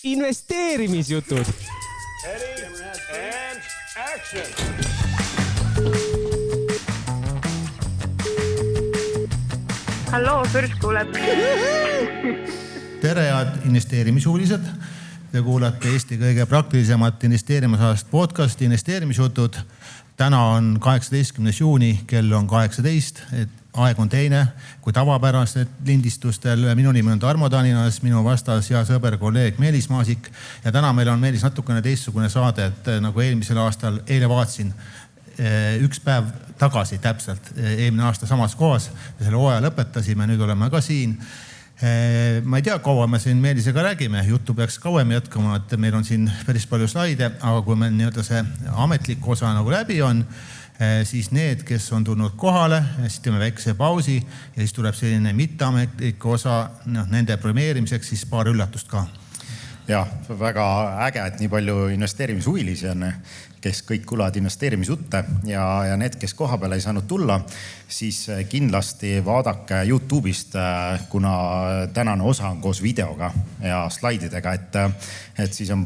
investeerimisjutud. Ready and action! Halloo, Pürs kuuleb. Tere, head investeerimisuulised. Te kuulate Eesti kõige praktilisemat investeerimisajast podcasti Investeerimisjutud. Täna on 18. juuni, kell on 18. Aeg on teine kui tavapäraselt lindistustel. Minu nimi on Tarmo Taninas, minu vastas hea sõber, kolleeg Meelis Maasik. Ja täna meil on Meelis natukene teistsugune saade, et nagu eelmisel aastal, eile vaatasin üks päev tagasi täpselt, eelmine aasta samas kohas ja selle hooaja lõpetasime, nüüd oleme ka siin. Ma ei tea, kaua me siin Meelisega räägime, juttu peaks kauem jätkama, et meil on siin päris palju slaide, aga kui meil nii-öelda see ametlik osa nagu läbi on, siis need, kes on tulnud kohale, siis teeme väikse pausi ja siis tuleb selline mitteametlik osa, nende premeerimiseks siis paar üllatust ka. Ja, väga äge, et nii palju investeerimishuilisi on, kes kõik kuulavad investeerimisjutte ja need, kes koha peale ei saanud tulla, siis kindlasti vaadake YouTube'ist, kuna tänane osa on koos videoga ja slaididega, et siis on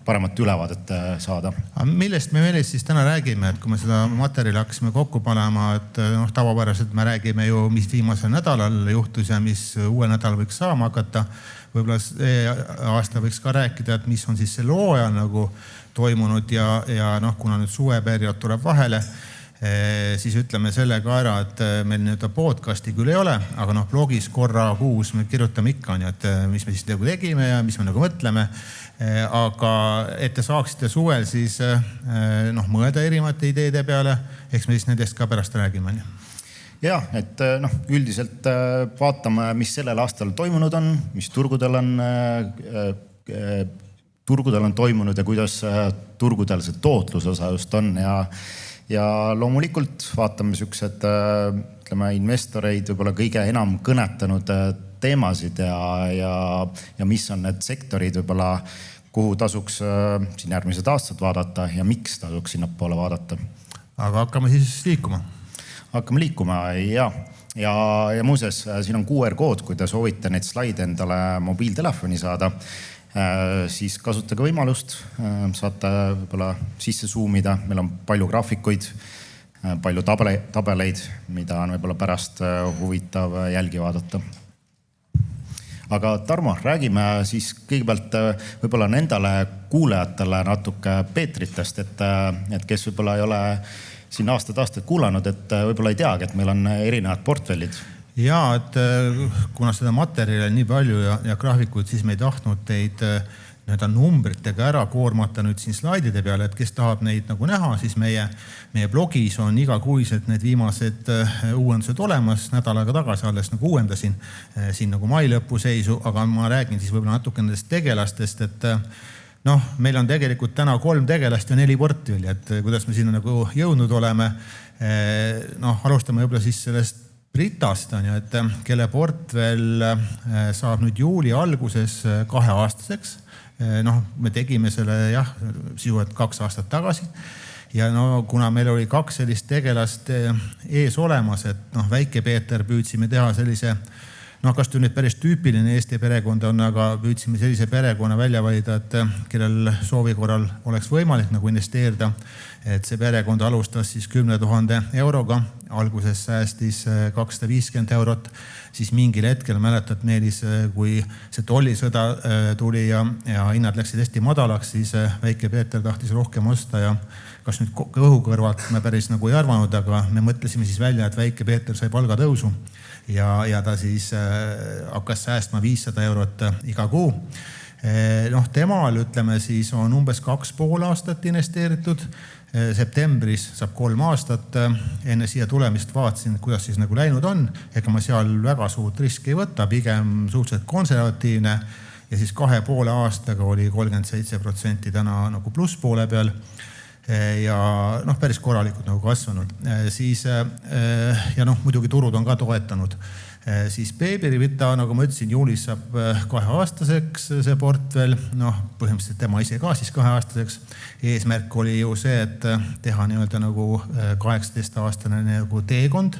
paremat ülevaadet saada. Millest me Meelis siis täna räägime, et kui me seda materjali hakkasime kokku panema, et tavapäraselt me räägime ju, mis viimasel nädalal juhtus ja mis uue nädal võiks saama hakata. Võib-olla aasta võiks ka rääkida, et mis on siis selle hooaja nagu toimunud ja kuna nüüd suveperiood tuleb vahele, siis ütleme selle ka ära, et meil nüüd podcasti küll ei ole, aga blogis korra kuus me kirjutame ikka, et mis me siis nagu tegime ja mis me nagu mõtleme. Aga et te saaksite suvel siis mõelda erinevate ideede peale, eks me siis nendest ka pärast räägime. Ja, et üldiselt vaatame, mis sellel aastal toimunud on, mis turgudel on toimunud ja kuidas turgudel see tootlusosa just on. Ja loomulikult vaatame siuksed, investoreid võib-olla kõige enam kõnetanud teemasid ja mis on need sektorid võib-olla, kuhu tasuks siin järgmised aastad vaadata ja miks tasuks sinna poole vaadata. Aga hakkame siis liikuma. Hakkame liikuma ja muuseas, siin on QR-kood, kui te soovite neid slaide endale mobiiltelefoni saada, siis kasutage võimalust, saate võib-olla sisse zoomida, meil on palju graafikuid, palju tabeleid, mida on võib-olla pärast huvitav jälgi vaadata. Aga Tarmo, räägime siis kõigepealt võib-olla nendele kuulajatele natuke Peetritest, et kes võib-olla ei ole siin aastad kuulanud, et võib-olla ei teagi, et meil on erinevad portfellid. Ja, et kuna seda materjali on nii palju ja graafikuid, siis me ei tahtnud teid numbritega ära koormata nüüd siin slaidide peale, et kes tahab neid nagu näha, siis meie blogis on igakuiselt need viimased uuendused olemas, nädalaga tagasi alles nagu uuendasin siin nagu mai lõpu seisu, aga ma räägin siis võib-olla natuke nendest tegelastest, et meil on tegelikult täna 3 tegelast ja 4 portfelli, et kuidas me sinna nagu jõudnud oleme. Alustame võib-olla siis sellest Britast, et kelle portfell saab nüüd juuli alguses 2-aastaseks. Me tegime selle sisuliselt 2 aastat tagasi. Ja kuna meil oli 2 sellist tegelast ees olemas, et väike Peeter püüdsime teha sellise kas nüüd päris tüüpiline Eesti perekond on, aga püüdsime sellise perekonna välja valida, et kellel soovi korral oleks võimalik nagu investeerida. Et see perekond alustas siis 10 000 euroga, alguses säästis 250 eurot, siis mingil hetkel mäletad Meelis, kui see tollisõda tuli ja hinnad läksid hästi madalaks, siis väike Peeter tahtis rohkem osta ja kas nüüd õhukõrvalt me päris nagu ei arvanud, aga me mõtlesime siis välja, et väike Peeter sai palgatõusu ja ta siis hakkas säästma 500 eurot iga kuu. Temal ütleme siis on umbes 2,5 aastat investeeritud. Septembris saab 3 aastat. Enne siia tulemist vaatasin, kuidas siis nagu läinud on. Ega ma seal väga suurt riski ei võta, pigem suhteliselt konservatiivne. Ja siis 2,5 aastaga oli 37% täna nagu pluss poole peal. Ja päris korralikult nagu kasvanud. Ja muidugi turud on ka toetanud. Siis Beebirivita, nagu ma ütlesin, juulis saab 2-aastaseks see portfell. Põhimõtteliselt tema ise ka siis 2-aastaseks. Eesmärk oli ju see, et teha nii-öelda nagu 18-aastane nagu teekond.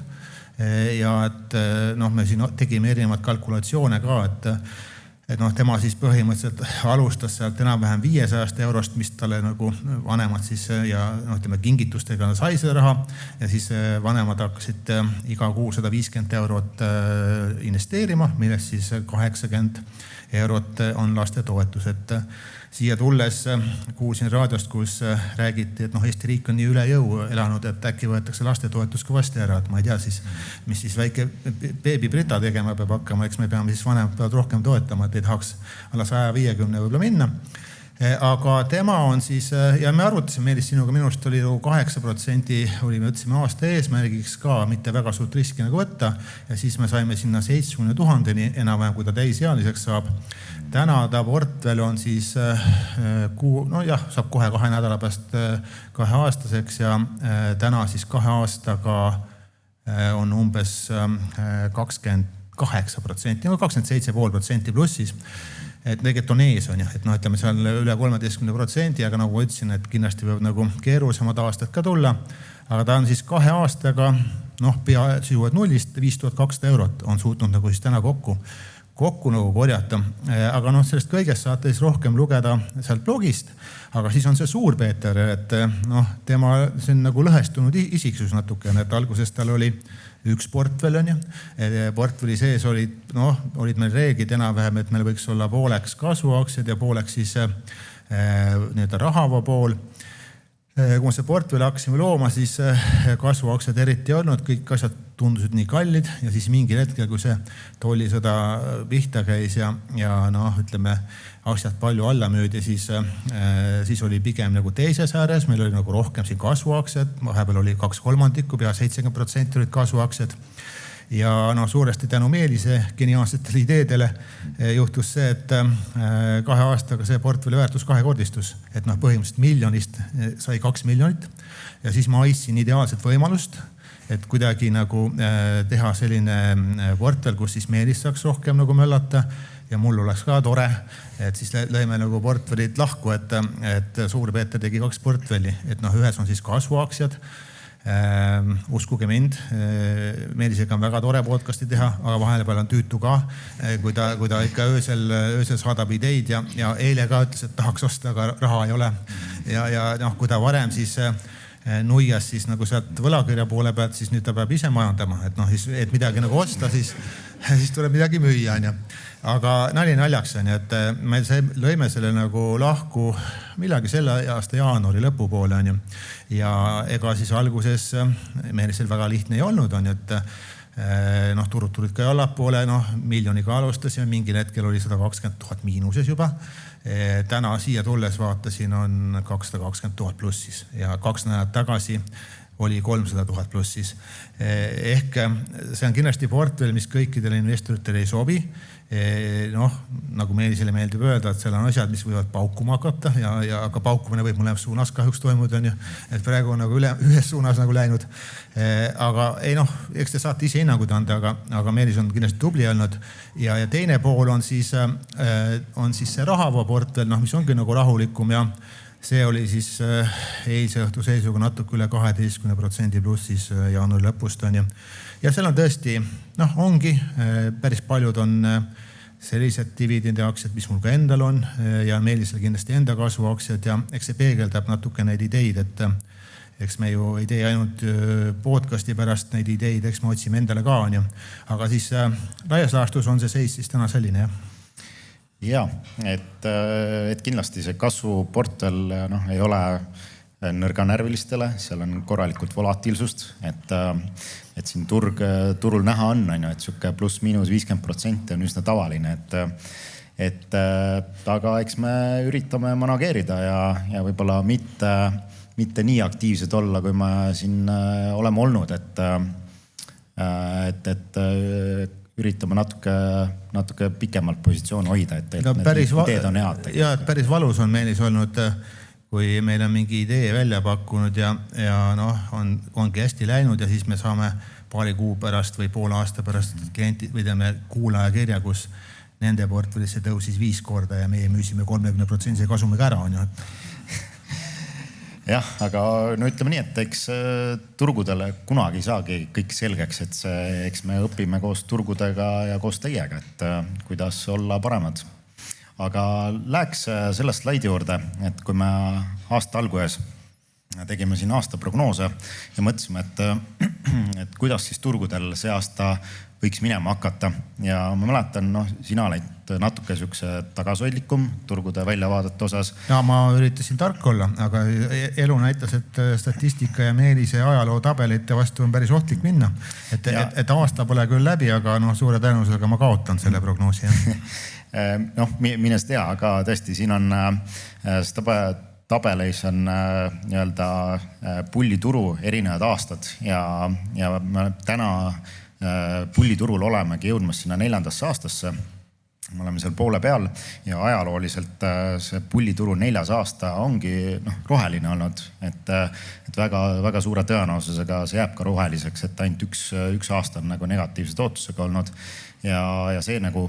Ja et me siin tegime erinevad kalkulatsioone ka, et et noh, tema siis põhimõtteliselt alustas sealt enam-vähem 500 eurost, mis talle nagu vanemad siis ja noh, ütleme kingitustega sai selle raha ja siis vanemad hakkasid iga kuu 150 eurot investeerima, millest siis 80 eurot on lastetoetus, et siia tulles kuulsin raadiost, kus räägiti, et noh, Eesti riik on nii üle jõu elanud, et äkki võetakse lastetoetus kõvasti ära, et ma ei tea siis, mis siis väike beebi Brita tegema peab hakkama, eks me peame siis vanemad peavad rohkem toetama, et ei tahaks alla 150 võib-olla minna. Aga tema on siis, ja me arvutasime, Meelis sinuga minu arust oli 8%, me võtsime aasta eesmärgiks ka mitte väga suurt riski nagu võtta ja siis me saime sinna 70 000-ni enam-vähem, kui ta täisealiseks saab. Täna ta portfell on siis saab kohe 2 nädala pärast 2 aastaseks ja täna siis 2 aastaga on umbes 28%, 27,5% plussis. Et tegelikult on ees on jah, et noh, ütleme seal üle 13%, aga nagu ütlesin, et kindlasti võib nagu keerulisemad aastad ka tulla, aga ta on siis 2 aastaga, noh, pea sisuliselt nullist 5200 eurot on suutnud nagu siis täna kokku nagu korjata, aga noh, sellest kõigest saate siis rohkem lugeda sealt blogist, aga siis on see Suur-Peeter, et noh, tema see on nagu lõhestunud isiksus natukene, et alguses tal oli üks portfell on ju, portfelli sees olid meil reeglid enam-vähem, et meil võiks olla pooleks kasvuaktsiad ja pooleks siis nii-öelda rahava pool. Kui me see portfelli hakkasime looma, siis kasvuaktsiad eriti ei olnud, kõik asjad tundusid nii kallid ja siis mingil hetkel, kui see tollisõda pihta käis ja noh, ütleme, aktsiad palju alla müüdi, siis oli pigem nagu teises ääres, meil oli nagu rohkem siin kasvuaktsiad, vahepeal oli 2/3, pea 70% olid kasvuaktsiad. Ja no suuresti tänu Meelise geniaalsetele ideedele juhtus see, et 2 aastaga see portfelli väärtus 2-kordistus. Et noh, põhimõtteliselt miljonist sai 2 miljonit ja siis ma aitsin ideaalset võimalust, et kuidagi nagu teha selline portfell, kus siis Meelis saaks rohkem nagu möllata ja mul oleks ka tore, et siis lõime nagu portfellid lahku, et Suur-Peeter tegi 2 portfelli, et noh, ühes on siis kasvuaktsiad. Uskuge mind, Meelisega on väga tore podcasti teha, aga vahepeal on tüütu ka, kui ta ikka öösel saadab ideid ja eile ka ütles, et tahaks osta, aga raha ei ole. Ja noh, kui ta varem siis nuias siis nagu sealt võlakirja poole pealt, siis nüüd ta peab ise majandama, et noh, et midagi nagu osta, siis tuleb midagi müüa, on ju. Aga nali naljaks on, et me lõime selle nagu lahku millagi selle aasta jaanuari lõpupoole on ju. Ja ega siis alguses Meelisel väga lihtne ei olnud on ju, et noh, turud tulid ka allapoole, noh, miljoniga alustasime, mingil hetkel oli 120 000 miinuses juba. Täna siia tulles vaatasin on 220 000 plussis ja 2 nädalat tagasi oli 300 000 plussis. Ehk see on kindlasti portfell, mis kõikidele investoritele ei sobi. Noh, nagu Meelisele meeldib öelda, et seal on asjad, mis võivad paukuma hakata ja aga paukumine võib mõlemas suunas kahjuks toimuda, on ju, et praegu on nagu ühes suunas nagu läinud. Aga ei noh, eks te saate ise hinnangud anda, aga Meelis on kindlasti tubli olnud ja teine pool on siis see rahava portfell, noh, mis ongi nagu rahulikum ja see oli siis eilse õhtu seisuga natuke üle 12% plussis jaanuari lõpust on ju. Ja seal on tõesti, noh, ongi, päris paljud on sellised dividendiaktsiad, mis mul ka endal on ja Meelisel kindlasti enda kasvuaktsiad ja eks see peegeldab natuke neid ideid, et eks me ju ei tee ainult podcasti pärast neid ideid, eks me otsime endale ka on ju. Aga siis laias laastus on see seis siis täna selline jah. Ja, et kindlasti see kasvuportfell noh, ei ole nõrganärvilistele, seal on korralikult volatiilsust, et siin turul näha on, et siuke pluss miinus 50% on üsna tavaline, aga eks me üritame manageerida ja võib-olla mitte nii aktiivsed olla, kui me siin oleme olnud, et üritame natuke pikemalt positsiooni hoida, et need ideed on head. Ja, et päris valus on Meelis olnud, kui meil on mingi idee välja pakkunud ja noh, ongi hästi läinud ja siis me saame paari kuu pärast või poole aasta pärast klientid või teeme kuulaja kirja, kus nende portfellisse tõusis 5 korda ja meie müüsime 30% kasumiga ära on ju. Jah, aga no ütleme nii, et eks turgudele kunagi saagi kõik selgeks, et eks me õpime koos turgudega ja koos teiega, et kuidas olla paremad. aga läheks selle slaidi juurde, et kui me aasta alguses tegime siin aasta prognoose ja mõtlesime, et kuidas siis turgudel see aasta võiks minema hakata. Ja ma mäletan, sina olid natuke siukse tagasoidlikum turgude väljavaadete osas. Ja ma üritasin tark olla, aga elu näitas, et statistika ja Meelise ajaloo tabelite vastu on päris ohtlik minna. Et aasta pole küll läbi, aga suure tõenäosusega ma kaotan selle prognoosi. Mine tea, aga tõesti, siin on tabelis on nii-öelda pullituru erinevad aastad ja me täna pulliturul olemegi jõudmas sinna 4. aastasse. Me oleme seal poole peal ja ajalooliselt see pullituru 4. aasta ongi roheline olnud, et väga suure tõenäosusega see jääb ka roheliseks, et ainult üks aasta on nagu negatiivse tootlusega olnud ja see nagu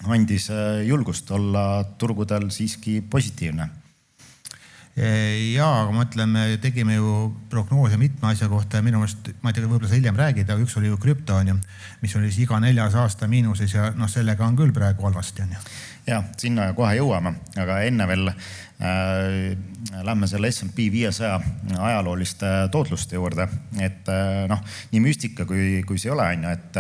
andis julgust olla turgudel siiski positiivne. Jaa, aga mõtleme, tegime ju prognoose mitme asja kohta ja minu meelest, ma ei tea, võib-olla sa hiljem räägid, aga üks oli ju krüpto, mis oli iga 4. aasta miinuses ja sellega on küll praegu halvasti. Ja, sinna kohe jõuame, aga enne veel lähme selle S&P 500 ajalooliste tootluste juurde, et nii müstika kui see ole, et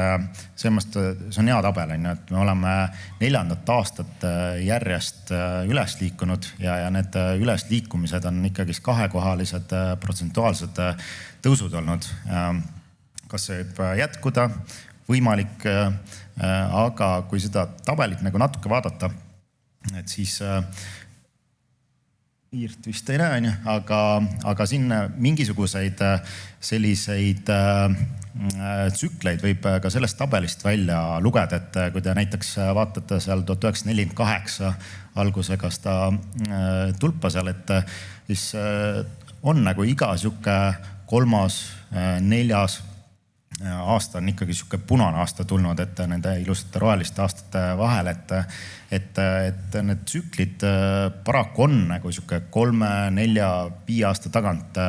see on hea tabel, et me oleme 4. aastat järjest üles liikunud ja need ülesliikumised on ikkagi kahekohalised protsentuaalsed tõusud olnud. Kas see võib jätkuda? Võimalik, aga kui seda tabelit nagu natuke vaadata, et siis Iirt vist ei näe, aga siin mingisuguseid selliseid tsükleid võib ka sellest tabelist välja lugeda, et kui te näiteks vaatate seal 1948 algusega seda tulpa seal, et siis on nagu iga siuke 3., 4. aasta on ikkagi siuke punane aasta tulnud, et nende ilusate roheliste aastate vahel, et need tsüklid paraku on nagu siuke 3, 4, 5 aasta tagant,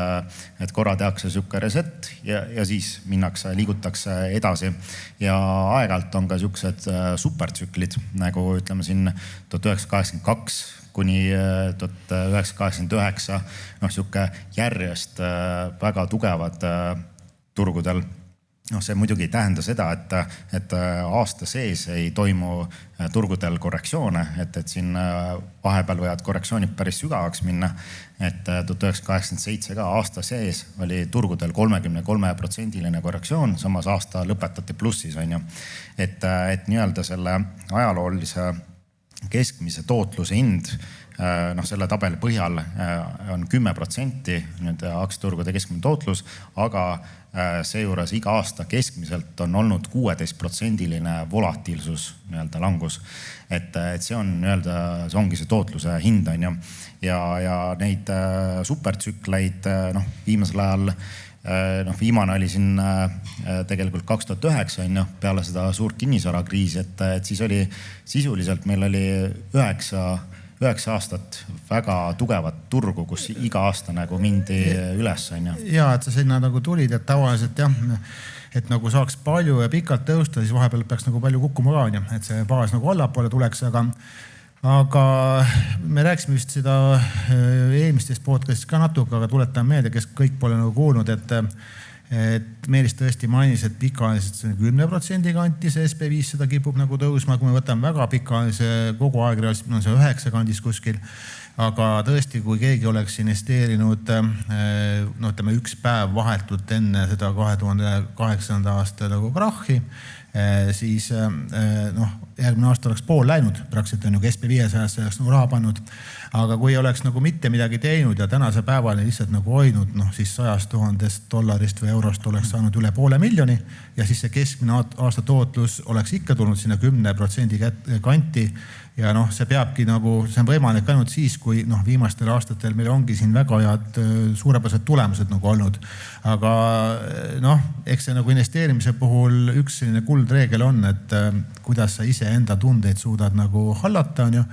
et korra tehakse siuke reset ja siis liigutakse edasi. Ja aeg-ajalt on ka siuksed supertsüklid, nagu ütleme siin 1982 kuni 1989, siuke järjest väga tugevad turgudel. See muidugi ei tähenda seda, et aasta sees ei toimu turgudel korrektsioone, et siin vahepeal võivad korrektsioonid päris sügavaks minna, et 1987 ka aasta sees oli turgudel 33% korrektsioon, samas aasta lõpetati plussis, on ju. Et nii-öelda selle ajaloolise keskmise tootluse hind selle tabeli põhjal on 10% aktsiaturgude keskmine tootlus, aga seejuures iga aasta keskmiselt on olnud 16% volatiilsus langus. Et see on see ongi see tootluse hind, on ju. Ja neid supertsükleid viimasel ajal, viimane oli siin tegelikult 2009, on ju, peale seda suurt kinnisvarakriisi, et siis oli sisuliselt, meil oli 9 aastat väga tugevat turgu, kus iga aasta nagu mindi üles, on ju. Ja, et sa sinna nagu tulid, et tavaliselt jah, et nagu saaks palju ja pikalt tõusta, siis vahepeal peaks nagu palju kukkuma ka, on ju, et see baas nagu allapoole tuleks, aga me rääkisime vist seda eelmistest podcastist ka natuke, aga tuletan meelde, kes kõik pole nagu kuulnud, et Meelis tõesti mainis, et pikaajaliselt 10% kanti see SP500 kipub nagu tõusma, kui me võtame väga pikaajalise kogu aegreaalselt, on see 9 kandis kuskil. Aga tõesti, kui keegi oleks investeerinud, ütleme üks päev vahetult enne seda 2008. aasta nagu krahhi, siis järgmine aasta oleks pool läinud, praktiliselt on ju SP500 oleks nagu raha pannud. Aga kui oleks nagu mitte midagi teinud ja tänase päevale lihtsalt nagu hoidnud, siis $100,000 või eurost oleks saanud üle $500,000 ja siis see keskmine aasta tootlus oleks ikka tulnud sinna 10% kanti. Ja see peabki nagu, see on võimalik ainult siis, kui viimastel aastatel meil ongi siin väga head suurepärased tulemused nagu olnud. Aga eks see nagu investeerimise puhul üks selline kuldreegel on, et kuidas sa ise enda tundeid suudad nagu hallata, on ju.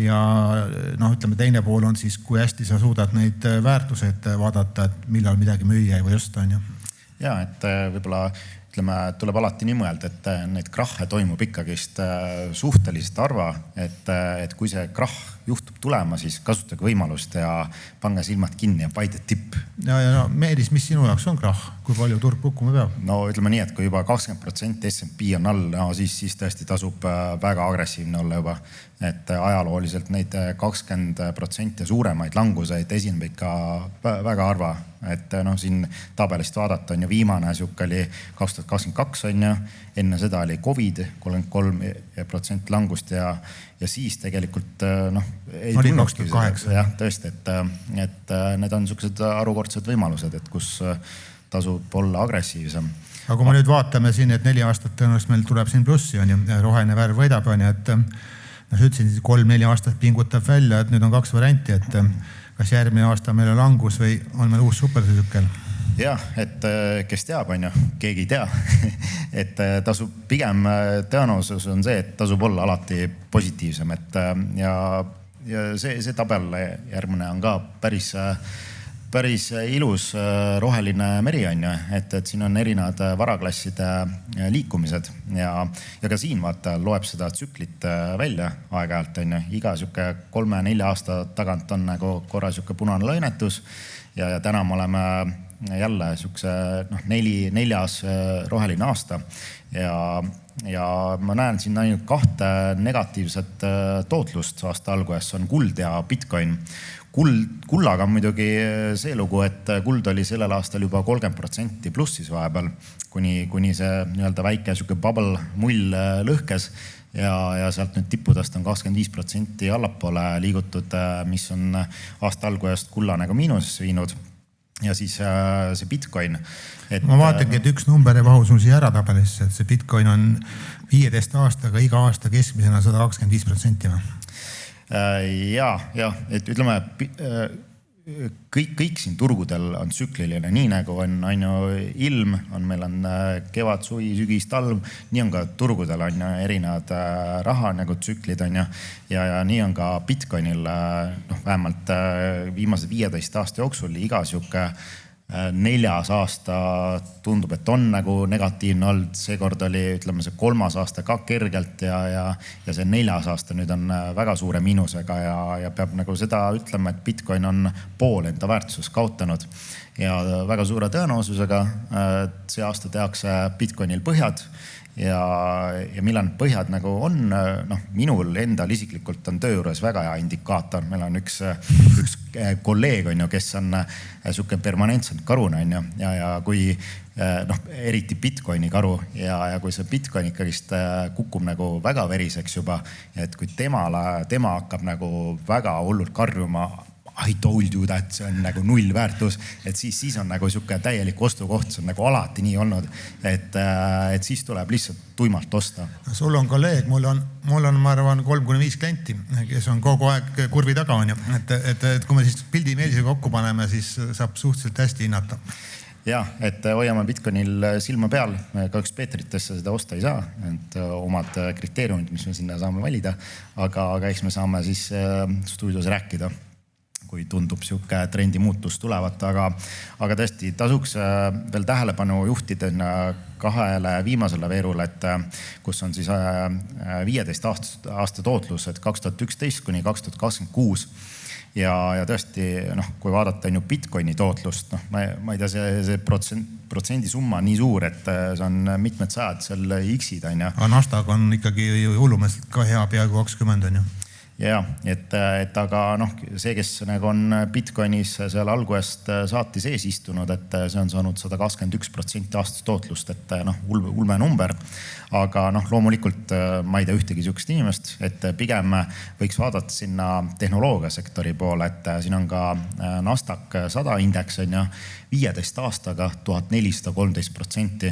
Ja ütleme, teine pool on siis, kui hästi sa suudad neid väärtuseid vaadata, et millal midagi müüa või osta, on ju. Ja, et võib-olla ütleme, tuleb alati nii mõelda, et neid krahhe toimub ikkagist suhteliselt harva, et kui see krahh juhtub tulema, siis kasutage võimalust ja pange silmad kinni ja buy the dip. Ja Meelis, mis sinu jaoks on krahh? Kui palju turg pukkuma peab? No ütleme nii, et kui juba 20% S&P on all, no siis tõesti tasub väga agressiivne olla juba. Et ajalooliselt neid 20% suuremaid languseid esineb ikka väga harva. Et siin tabelist vaadata on ju viimane siuke oli 2022 on ju, enne seda oli COVID, 33% langust ja siis tegelikult ei oli tulnudki 2008. Jah, tõesti, et need on siuksed arukordsed võimalused, et kus tasub olla agressiivsem. Aga kui me nüüd vaatame siin, et 4 aastat tõenäoliselt meil tuleb siin plussi on ju, roheline värv võidab on ju, et ütlesin, 3-4 aastat pingutab välja, et nüüd on 2 varianti, et kas järgmine aasta meil on langus või on meil uus supersükkel? Jah, et kes teab, on ju, keegi ei tea, et tasub pigem tõenäosus on see, et tasub olla alati positiivsem, et ja see tabel järgmine on ka päris ilus roheline meri on ju, et siin on erinevad varaklasside liikumised ja ka siin vaata loeb seda tsüklit välja aeg-ajalt on ju, iga siuke 3-4 aasta tagant on nagu korra siuke punane lõinetus ja täna me oleme jälle siukse 4. roheline aasta ja ma näen siin ainult 2 negatiivset tootlust aasta alguses, on kuld ja Bitcoin. Kullaga on muidugi see lugu, et kuld oli sellel aastal juba 30% plussis vahepeal, kuni see nii-öelda väike siuke bubble mull lõhkes ja sealt nüüd tippudest on 25% allapoole liigutud, mis on aasta algusest kulla nagu miinusesse viinud. Ja siis see Bitcoin. Ma vaatangi, et üks number ei vahu sul siia ära tabelisse, et see Bitcoin on 15 aastaga iga aasta keskmisena 125%. Ja, et ütleme, kõik siin turgudel on tsükliline, nii nagu on ju ilm, meil on kevad, suvi, sügis, talv, nii on ka turgudel on erinevad raha nagu tsüklid on ja nii on ka Bitcoinil vähemalt viimase 15 aasta jooksul iga siuke 4. aasta tundub, et on nagu negatiivne olnud, seekord oli ütleme see 3. aasta ka kergelt ja see 4. aasta nüüd on väga suure miinusega ja peab nagu seda ütlema, et Bitcoin on pool enda väärtusest kaotanud ja väga suure tõenäosusega see aasta tehakse Bitcoinil põhjad ja millal need põhjad nagu on, minul endal isiklikult on töö juures väga hea indikaator. Meil on üks kolleeg on ju, kes on siuke permanentselt karune on ju ja kui eriti Bitcoini karu ja kui see Bitcoin ikkagist kukub nagu väga veriseks juba, et kui tema hakkab nagu väga hullult karjuma, I told you that see on nagu null väärtus, et siis on nagu siuke täielik ostukoht, see on nagu alati nii olnud, et siis tuleb lihtsalt tuimalt osta. Sul on kolleeg, mul on, ma arvan, 3-5 klienti, kes on kogu aeg kurvi taga on ju, et kui me siis pildi Meelisega kokku paneme, siis saab suhteliselt hästi hinnata. Ja, et hoiame Bitcoinil silma peal, kahjuks Peetritesse seda osta ei saa, et omad kriteeriumid, mis me sinna saame valida, aga eks me saame siis stuudios rääkida, kui tundub siuke trendi muutus tulevat, aga tõesti tasuks veel tähelepanu juhtida 2 viimasele veerule, et kus on siis 15 aasta tootlus, et 2011 kuni 2026 ja tõesti, kui vaadata on ju Bitcoini tootlust, ma ei tea, see protsendi summa on nii suur, et see on mitmed sajad seal X-id on ju. Aga Nasdaq on ikkagi hullumeselt ka hea peaaegu 20 on ju. Ja, et aga see, kes nagu on Bitcoinis seal algusest saati sees istunud, et see on saanud 121% aastast tootlust, et ulme number. Aga loomulikult ma ei tea ühtegi siukest inimest, et pigem võiks vaadata sinna tehnoloogiasektori poole, et siin on ka Nasdaq 100 indeks on ju 15 aastaga 1413%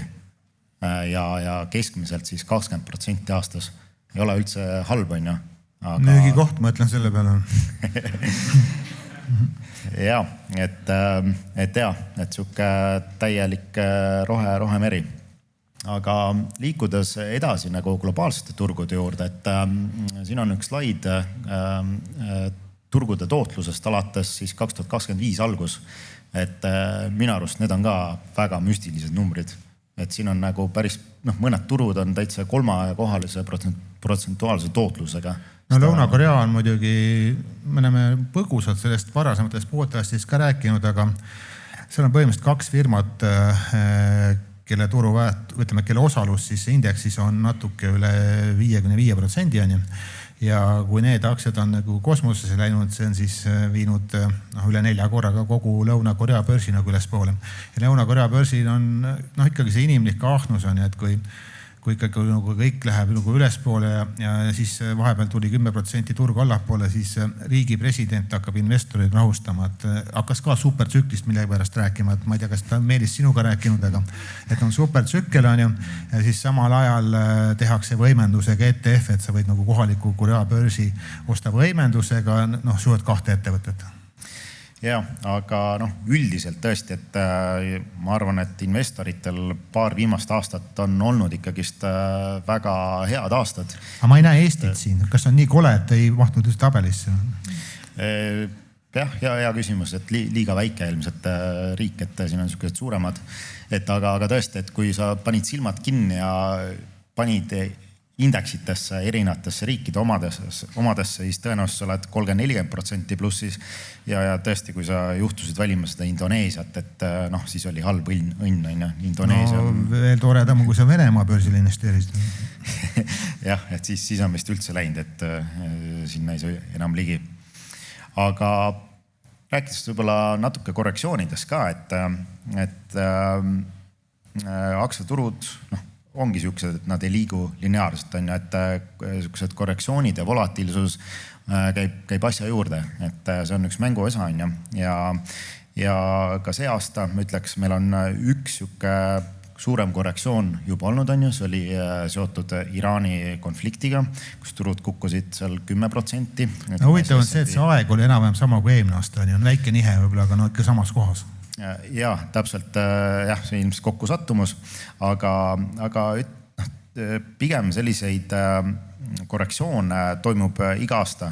ja keskmiselt siis 20% aastas. Ei ole üldse halb on ju. Müügi koht, ma ütlen selle peale. Ja, et siuke täielik rohemeri. Aga liikudes edasi nagu globaalsete turgude juurde, et siin on üks slaid turgude tootlusest alates siis 2025 algus. Et minu arust need on ka väga müstilised numbrid. et siin on nagu päris, mõned turud on täitsa 3-kohalise protsentuaalse tootlusega. No Lõuna-Korea on muidugi, me oleme põgusalt sellest varasemates podcastist ka rääkinud, aga seal on põhimõtteliselt 2 firmat, kelle kelle osalus siis indeksis on natuke üle 55% on ju. Ja kui need aktsiad on nagu kosmosesse läinud, see on siis viinud üle 4 korraga kogu Lõuna-Korea börsi nagu ülespoole. Ja Lõuna-Korea börsil on ikkagi see inimlik ahnus on, et kui ikkagi nagu kõik läheb nagu ülespoole ja siis vahepeal tuli 10% turg allapoole, siis riigi president hakkab investoreid rahustama, et hakkas ka supertsüklist mille pärast rääkima, et ma ei tea, kas ta on Meelis sinuga rääkinud, aga et on supertsükkel on ju ja siis samal ajal tehakse võimendusega ETF, et sa võid nagu kohaliku Korea börsi osta võimendusega, suhet 2 ettevõtet. Ja, aga üldiselt tõesti, et ma arvan, et investoritel paar viimast aastat on olnud ikkagist väga head aastad. Aga ma ei näe Eestit siin. Kas on nii kole, et ei mahtunud just tabelisse? Jah, hea küsimus, et liiga väike ilmselt riik, et siin on sellised suuremad. Aga tõesti, et kui sa panid silmad kinni ja panid indeksitesse, erinevatesse riikide omadesse, siis tõenäoliselt sa oled 30-40% plussis ja tõesti, kui sa juhtusid valima seda Indoneesiat, et siis oli halb õnn, Indoneesia. Veel toredam, kui sa Venemaa börsile investeerisid. Jah, et siis on vist üldse läinud, et sinna ei saa enam ligi. Aga rääkides võib-olla natuke korrektsioonidest ka, et aktsiaturud, ongi siuksed, et nad ei liigu lineaarselt, on ju, et siuksed korrektsioonid ja volatiilsus käib asja juurde, et see on üks mängu osa, on ju. Ja ka see aasta, ma ütleks, meil on üks siuke suurem korrektsioon juba olnud, on ju, see oli seotud Iraani konfliktiga, kus turud kukkusid seal 10%. Huvitav on see, et see aeg oli enam-vähem sama kui eelmine aasta, on ju, väike nihe võib-olla, aga ikka samas kohas. Ja, täpselt, jah, see ilmselt kokku sattumus, aga pigem selliseid korrektsioone toimub iga aasta,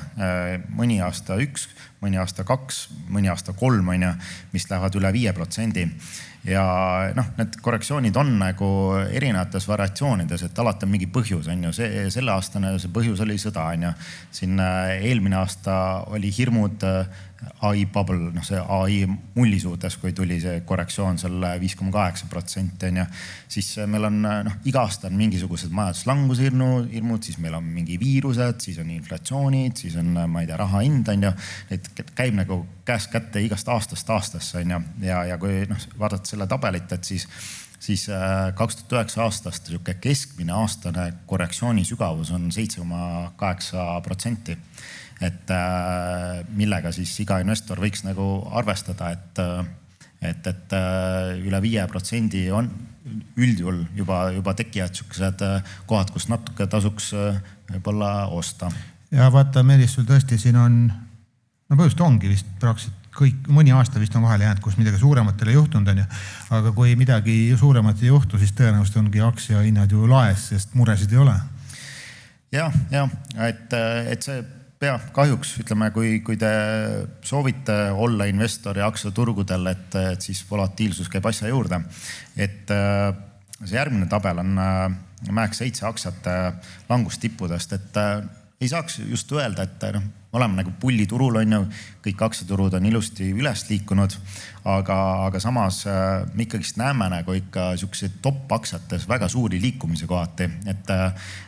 mõni aasta 1, mõni aasta 2, mõni aasta 3, on ju, mis lähevad üle 5%. Ja need korrektsioonid on nagu erinevates variatsioonides, et alati on mingi põhjus, on ju. Selle aastane see põhjus oli sõda, on ju. Siin eelmine aasta oli hirmud AI bubble, see AI mullisuudes, kui tuli see korrektsioon seal 5,8%, on ju. Siis meil on, iga aasta on mingisugused majanduslanguse hirmud, siis meil on mingi viirused, siis on inflatsioonid, siis on, ma ei tea, raha hind, on ju. Et käib nagu käest kätte igast aastast aastasse, on ju. Ja kui vaadata selle tabelit, et siis 2009 aastast keskmine aastane korrektsiooni sügavus on 7,8%. Et millega siis iga investor võiks nagu arvestada, et üle 5% on üldjuhul juba tekivad siuksed kohad, kus natuke tasuks võib-olla osta. Ja vaata, Meelis, sul tõesti siin on, põhjust ongi vist praktiliselt kõik, mõni aasta vist on vahele jäänud, kus midagi suuremat ei juhtunud, on ju. Aga kui midagi suuremat ei juhtu, siis tõenäoliselt ongi aktsiahinnad ju laes, sest muresid ei ole. Ja, et see kahjuks, ütleme, kui te soovite olla investori aktsiaturgudel, et siis volatiilsus käib asja juurde. Et see järgmine tabel on MAX 7 aktsiate langustippudest, et ei saaks just öelda, et oleme nagu pulliturul, on ju, kõik aktsiaturud on ilusti üles liikunud, aga samas me ikkagist näeme nagu ikka siukseid top aktsiates väga suuri liikumise kohati,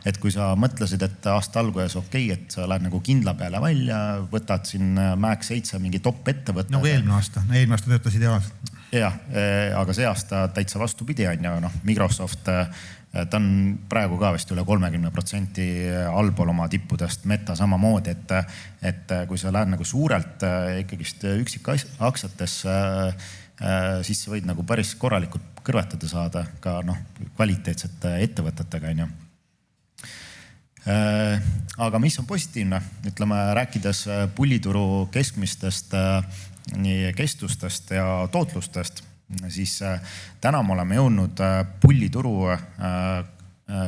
et kui sa mõtlesid, et aasta alguses okei, et sa lähed nagu kindla peale välja, võtad siin MAX 7 mingi top ettevõtte. Nagu eelmine aasta töötas ideaalselt. Jah, aga see aasta täitsa vastupidi on ju, Microsoft, ta on praegu ka vist üle 30% allpool oma tippudest, Meta samamoodi, et kui sa lähed nagu suurelt ikkagist üksik aktsiatesse, siis sa võid nagu päris korralikult kõrvetada saada ka kvaliteetsete ettevõtetega, on ju. Aga mis on positiivne, ütleme, rääkides pullituru keskmistest nii kestustest ja tootlustest, siis täna me oleme jõudnud pullituru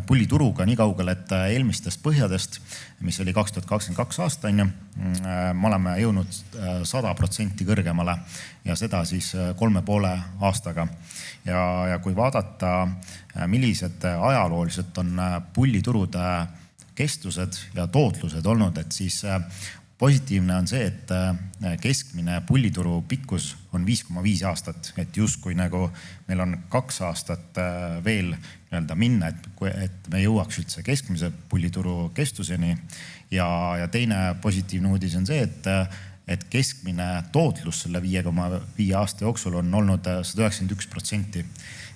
pullituruga nii kaugel, et eelmistest põhjadest, mis oli 2022 aasta, me oleme jõudnud 100% kõrgemale ja seda siis 3,5 aastaga. Ja kui vaadata, millised ajalooliselt on pulliturude kestused ja tootlused olnud, et siis positiivne on see, et keskmine pullituru pikkus on 5,5 aastat, et justkui nagu meil on 2 aastat veel minna, et me jõuaks üldse keskmise pullituru kestuseni. Ja teine positiivne uudis on see, et keskmine tootlus selle 5,5 aasta jooksul on olnud 191%.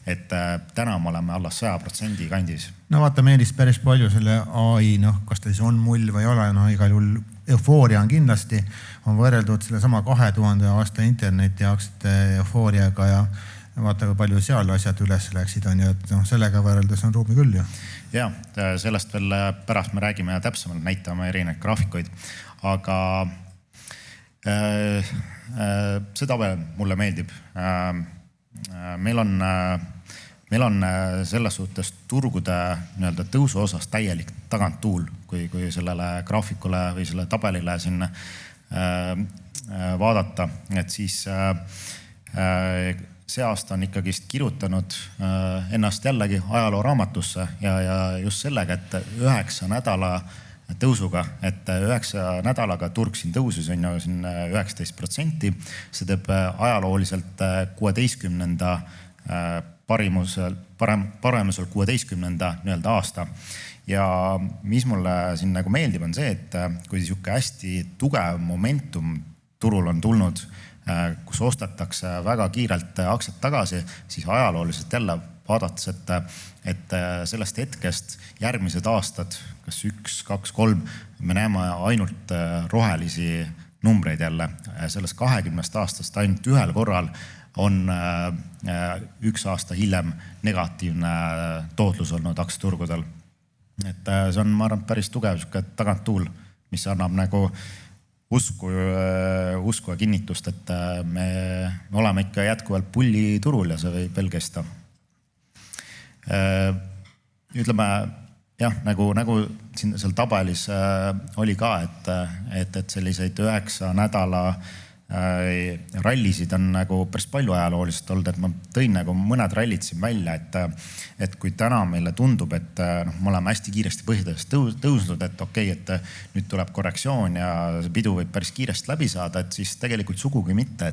Et täna me oleme alla 100% kandis. No vaata, meeldis päris palju selle AI, kas ta siis on mull või ei ole, igal juhul eufooria on kindlasti, on võrreldud selle sama 2000 aasta interneti aktsiate eufooriaga ja vaata, kui palju seal asjad üles läksid, et sellega võrreldes on ruumi küll ju. Ja, sellest veel pärast me räägime ja täpsemalt näitame erinevaid graafikuid, aga seda veel mulle meeldib. Meil on selles suhtes turgude tõusu osas täielik taganttuul, kui sellele graafikule või selle tabelile siin vaadata, et siis see aasta on ikkagist kirjutanud ennast jällegi ajalooraamatusse ja just sellega, et 9 nädala tõusuga, et 9 nädalaga turg siin tõusis on ju siin 19%. See teeb ajalooliselt 16. paremusel 16. aasta. Ja mis mulle siin nagu meeldib on see, et kui siuke hästi tugev momentum turul on tulnud, kus ostetakse väga kiirelt aktsiad tagasi, siis ajalooliselt jälle vaadates, et sellest hetkest järgmised aastad, kas 1, 2, 3, me näeme ainult rohelisi numbreid jälle. Sellest 20 aastast ainult ühel korral on 1 aasta hiljem negatiivne tootlus olnud aktsiaturgudel. Et see on, ma arvan, päris tugev taganttuul, mis annab nagu usku ja kinnitust, et me oleme ikka jätkuvalt pulliturul ja see võib veel kesta. Ütleme, jah, nagu siin seal tabelis oli ka, et selliseid 9 nädala rallisid on nagu päris palju ajalooliselt olnud, et ma tõin nagu mõned rallid siin välja, et kui täna meile tundub, et me oleme hästi kiiresti põhjadest tõusnud, et okei, et nüüd tuleb korrektsioon ja see pidu võib päris kiiresti läbi saada, et siis tegelikult sugugi mitte,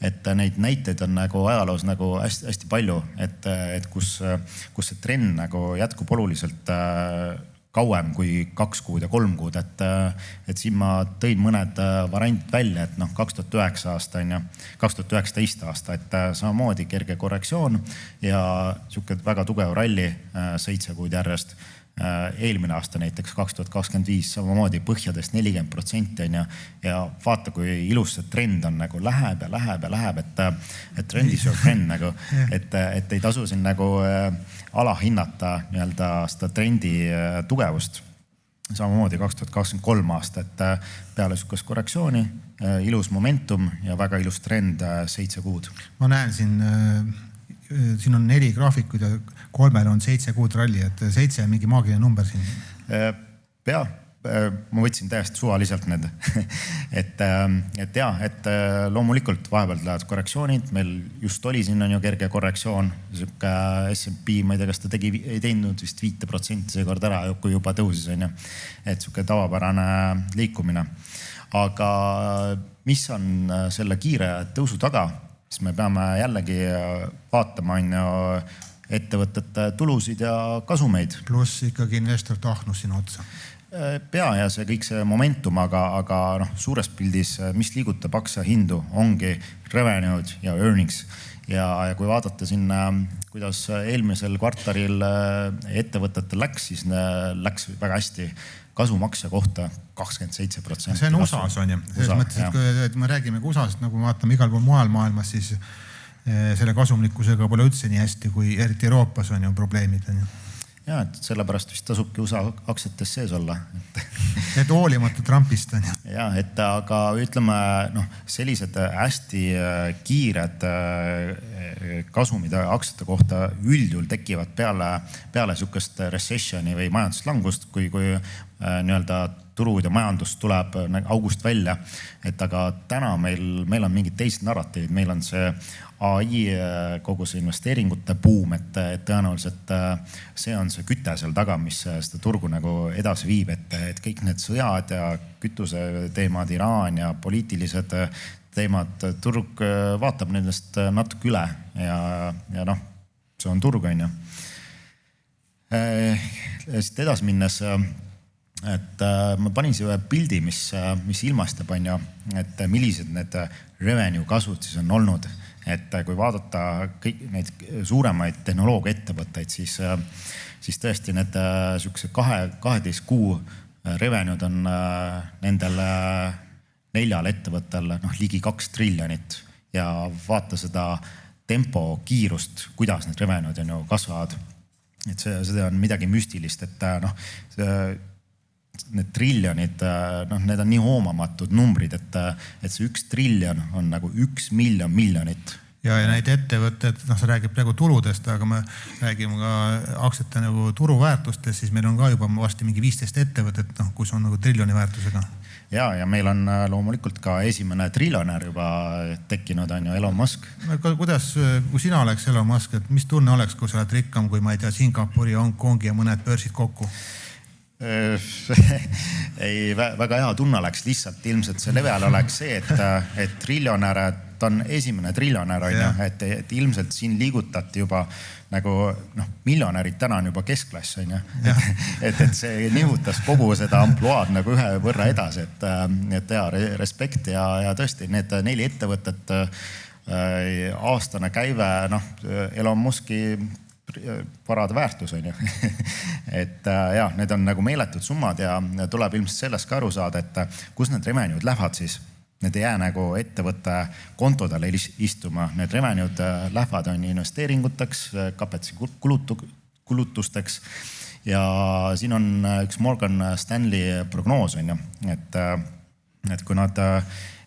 et neid näiteid on nagu ajaloos nagu hästi palju, et kus see trend nagu jätkub oluliselt kauem kui 2 kuud ja 3 kuud, et siin ma tõin mõned variandid välja, et 2009 aasta on ja 2019 aasta, et samamoodi kerge korrektsioon ja siuke väga tugev ralli 7 kuud järjest. Eelmine aasta näiteks 2025 samamoodi põhjadest 40% on ja vaata, kui ilus see trend on nagu läheb, et trend is your friend nagu, et ei tasu siin nagu alahinnata seda trendi tugevust. Samamoodi 2023 aasta, et peale sukast korrektsiooni, ilus momentum ja väga ilus trend 7 kuud. Ma näen siin on 4 graafikud ja 3 on 7 kuud ralli, et 7 on mingi maagiline number siin. Ma võtsin täiesti suvaliselt need. et loomulikult vahepeal lähevad korrektsioonid, meil just oli siin on ju kerge korrektsioon, siuke S&P, ma ei tea, kas ta ei teinud vist 5% seekord ära, kui juba tõusis on ju, et siuke tavapärane liikumine. Aga mis on selle kiire tõusu taga, siis me peame jällegi vaatama on ju ettevõtete tulusid ja kasumeid. Pluss ikkagi investor tahnus siin otsa. Ja see kõik see momentum, aga suures pildis, mis liigutab aktsia hindu, ongi revenued ja earnings. Ja kui vaadata sinna, kuidas eelmisel kvartalil ettevõtetel läks, siis läks väga hästi kasumaksja kohta 27%. See on USAs on ju. Selles mõttes, et me räägime USAst, nagu me vaatame igal pool mujal maailmas, siis selle kasumlikkusega pole üldse nii hästi, kui eriti Euroopas on ju probleemid. Ja, et sellepärast vist tasubki USA aktsiates sees olla. Et hoolimata Trumpist on ju. Ja, et aga ütleme, sellised hästi kiired kasumid aktsiate kohta üldjuhul tekivad peale sihukest recessioni või majanduslangust, kui nii-öelda turud ja majandus tuleb august välja. Et aga täna meil on mingid teised narratiivid, meil on see AI kogu see investeeringute buum, et tõenäoliselt see on see küte seal taga, mis seda turgu nagu edasi viib, et kõik need sõjad ja kütuse teemad, Iraan ja poliitilised teemad, turg vaatab nendest natuke üle ja see on turg, on ju. Siit edasi minnes, et ma panin siia ühe pildi, mis ilmastab, on ju, et millised need revenue kasvud siis on olnud. Et kui vaadata kõik neid suuremaid tehnoloogiaettevõtteid, siis tõesti need sihukese 12 kuu revenue'd on nendel 4 ettevõttel ligi 2 triljonit ja vaata seda tempo kiirust, kuidas need revenue'd on ju kasvavad. Et see on midagi müstilist, et need triljonid, need on nii hoomamatud numbrid, et see 1 triljon on nagu 1 miljonit. Ja neid ettevõtted, sa räägib praegu tuludest, aga me räägime ka aktsiate nagu turuväärtustest, siis meil on ka juba vasti mingi 15 ettevõtet, kus on nagu triljoni väärtusega. Ja meil on loomulikult ka esimene triljonär juba tekkinud, on ju, Elon Musk. Kuidas, kui sina oleks Elon Musk, et mis tunne oleks, kui sa oled rikkam, kui ma ei tea, Singapuri, Hongkongi ja mõned börsid kokku? Ei, väga hea tunne oleks, lihtsalt ilmselt see level oleks see, et triljonär, ta on esimene triljonär, on ju, et ilmselt siin liigutati juba nagu miljonärid täna on juba keskklass, on ju. Et see nihutas kogu seda ampluaad nagu ühe võrra edasi, et hea respekt ja tõesti need 4 ettevõtet aastane käive, Elon Muski varade väärtus, on ju. Et need on nagu meeletud summad ja tuleb ilmselt sellest ka aru saada, et kus need revenue'd lähevad siis. Need ei jää nagu ettevõtte kontodele istuma. Need revenue'd lähevad on investeeringuteks, kapetsi kulutusteks ja siin on üks Morgan Stanley prognoos, on ju, et kui nad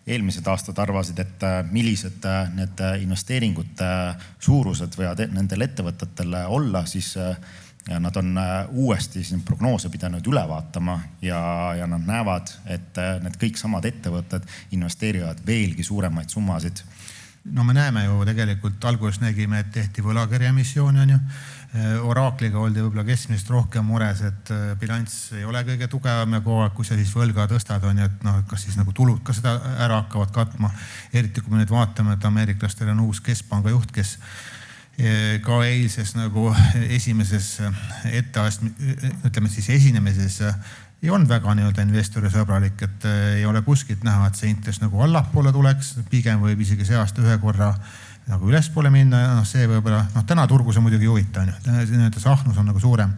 eelmised aastad arvasid, et millised need investeeringute suurused võivad nendel ettevõtetel olla, siis nad on uuesti siin prognoose pidanud üle vaatama ja nad näevad, et need kõik samad ettevõtted investeerivad veelgi suuremaid summasid. No me näeme ju tegelikult, alguses nägime, et tehti võlakirjaemissiooni, on ju. Oraakliga oldi võib-olla keskmisest rohkem mures, et bilanss ei ole kõige tugevam ja kogu aeg, kui sa siis võlga tõstad, on ju, et kas siis nagu tulud ka seda ära hakkavad katma. Eriti kui me nüüd vaatame, et ameeriklastel on uus keskpanga juht, kes ka eilses nagu esimeses ütleme siis esinemises ei olnud väga nii-öelda investori sõbralik, et ei ole kuskilt näha, et see intress nagu allapoole tuleks, pigem võib isegi see aasta ühe korra nagu ülespoole minna, see võib-olla, täna turgu see muidugi juvita, see ahnus on nagu suurem.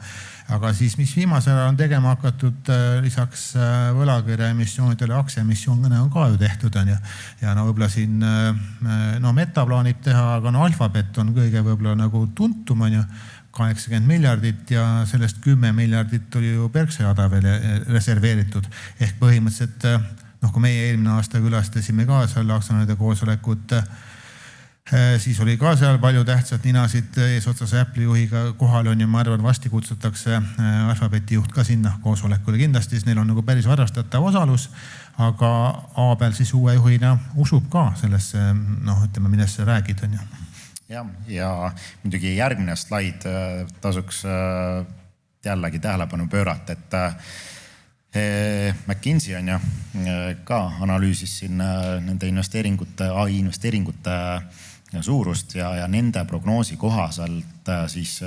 Aga siis, mis viimasel ajal on tegema hakatud lisaks võlakirja emissioonidele, aktsiaemissioon on ka ju tehtud, on ju. Ja võib-olla siin Meta plaanib teha, aga Alphabet on kõige võib-olla nagu tuntum, on ju, 80 miljardit ja sellest 10 miljardit oli ju Berkshire veel reserveeritud. Ehk põhimõtteliselt, kui meie eelmine aasta külastasime ka seal aktsionäride koosolekut, siis oli ka seal palju tähtsat ninasid eesotsas Apple'i juhiga kohal on ja ma arvan, vasti kutsutakse Alphabeti juht ka sinna koosolekule. Kindlasti siis neil on nagu päris arvestatav osalus, aga Aabel siis uue juhina usub ka sellesse, ütleme, millest sa räägid, on ju. Ja muidugi järgmine slaid tasuks jällegi tähelepanu pöörata, et McKinsey on ju ka analüüsis siin nende investeeringute, AI investeeringute suurust ja nende prognoosi kohaselt siis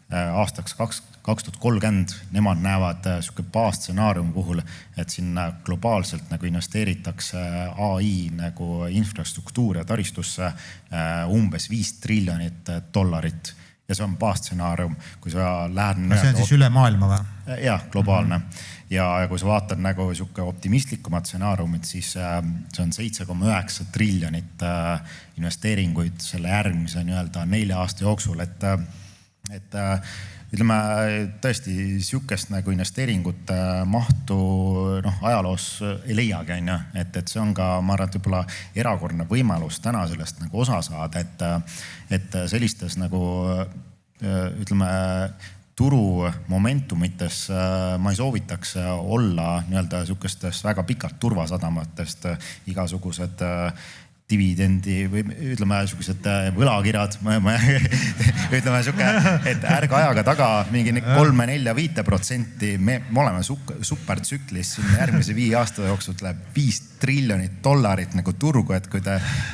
aastaks 2030 nemad näevad sihuke baasstsenaariumi puhul, et sinna globaalselt nagu investeeritakse AI nagu infrastruktuur ja taristusse umbes $5 triljonit. Ja see on baasstsenaarium, kui sa lähed... See on siis üle maailma või? Jah, globaalne. Ja kui sa vaatad nagu sihuke optimistlikumat stsenaariumit, siis see on 7,9 triljonit investeeringuid selle järgmise 4 aasta jooksul, et ütleme tõesti sihukest nagu investeeringute mahtu ajaloos ei leiagi, on ju. Et see on ka, ma arvan, et võib-olla erakordne võimalus täna sellest nagu osa saada, et sellistes nagu ütleme turu momentumites ma ei soovitaks olla nii-öelda sihukestest väga pikalt turvasadamatest igasugused dividendi või ütleme sihukesed võlakirjad, ütleme sihuke, et ärge ajaga taga mingi 3-4-5%. Me oleme supertsüklis, siin järgmise 5 aasta jooksul tuleb $5 triljonit nagu turgu, et kui te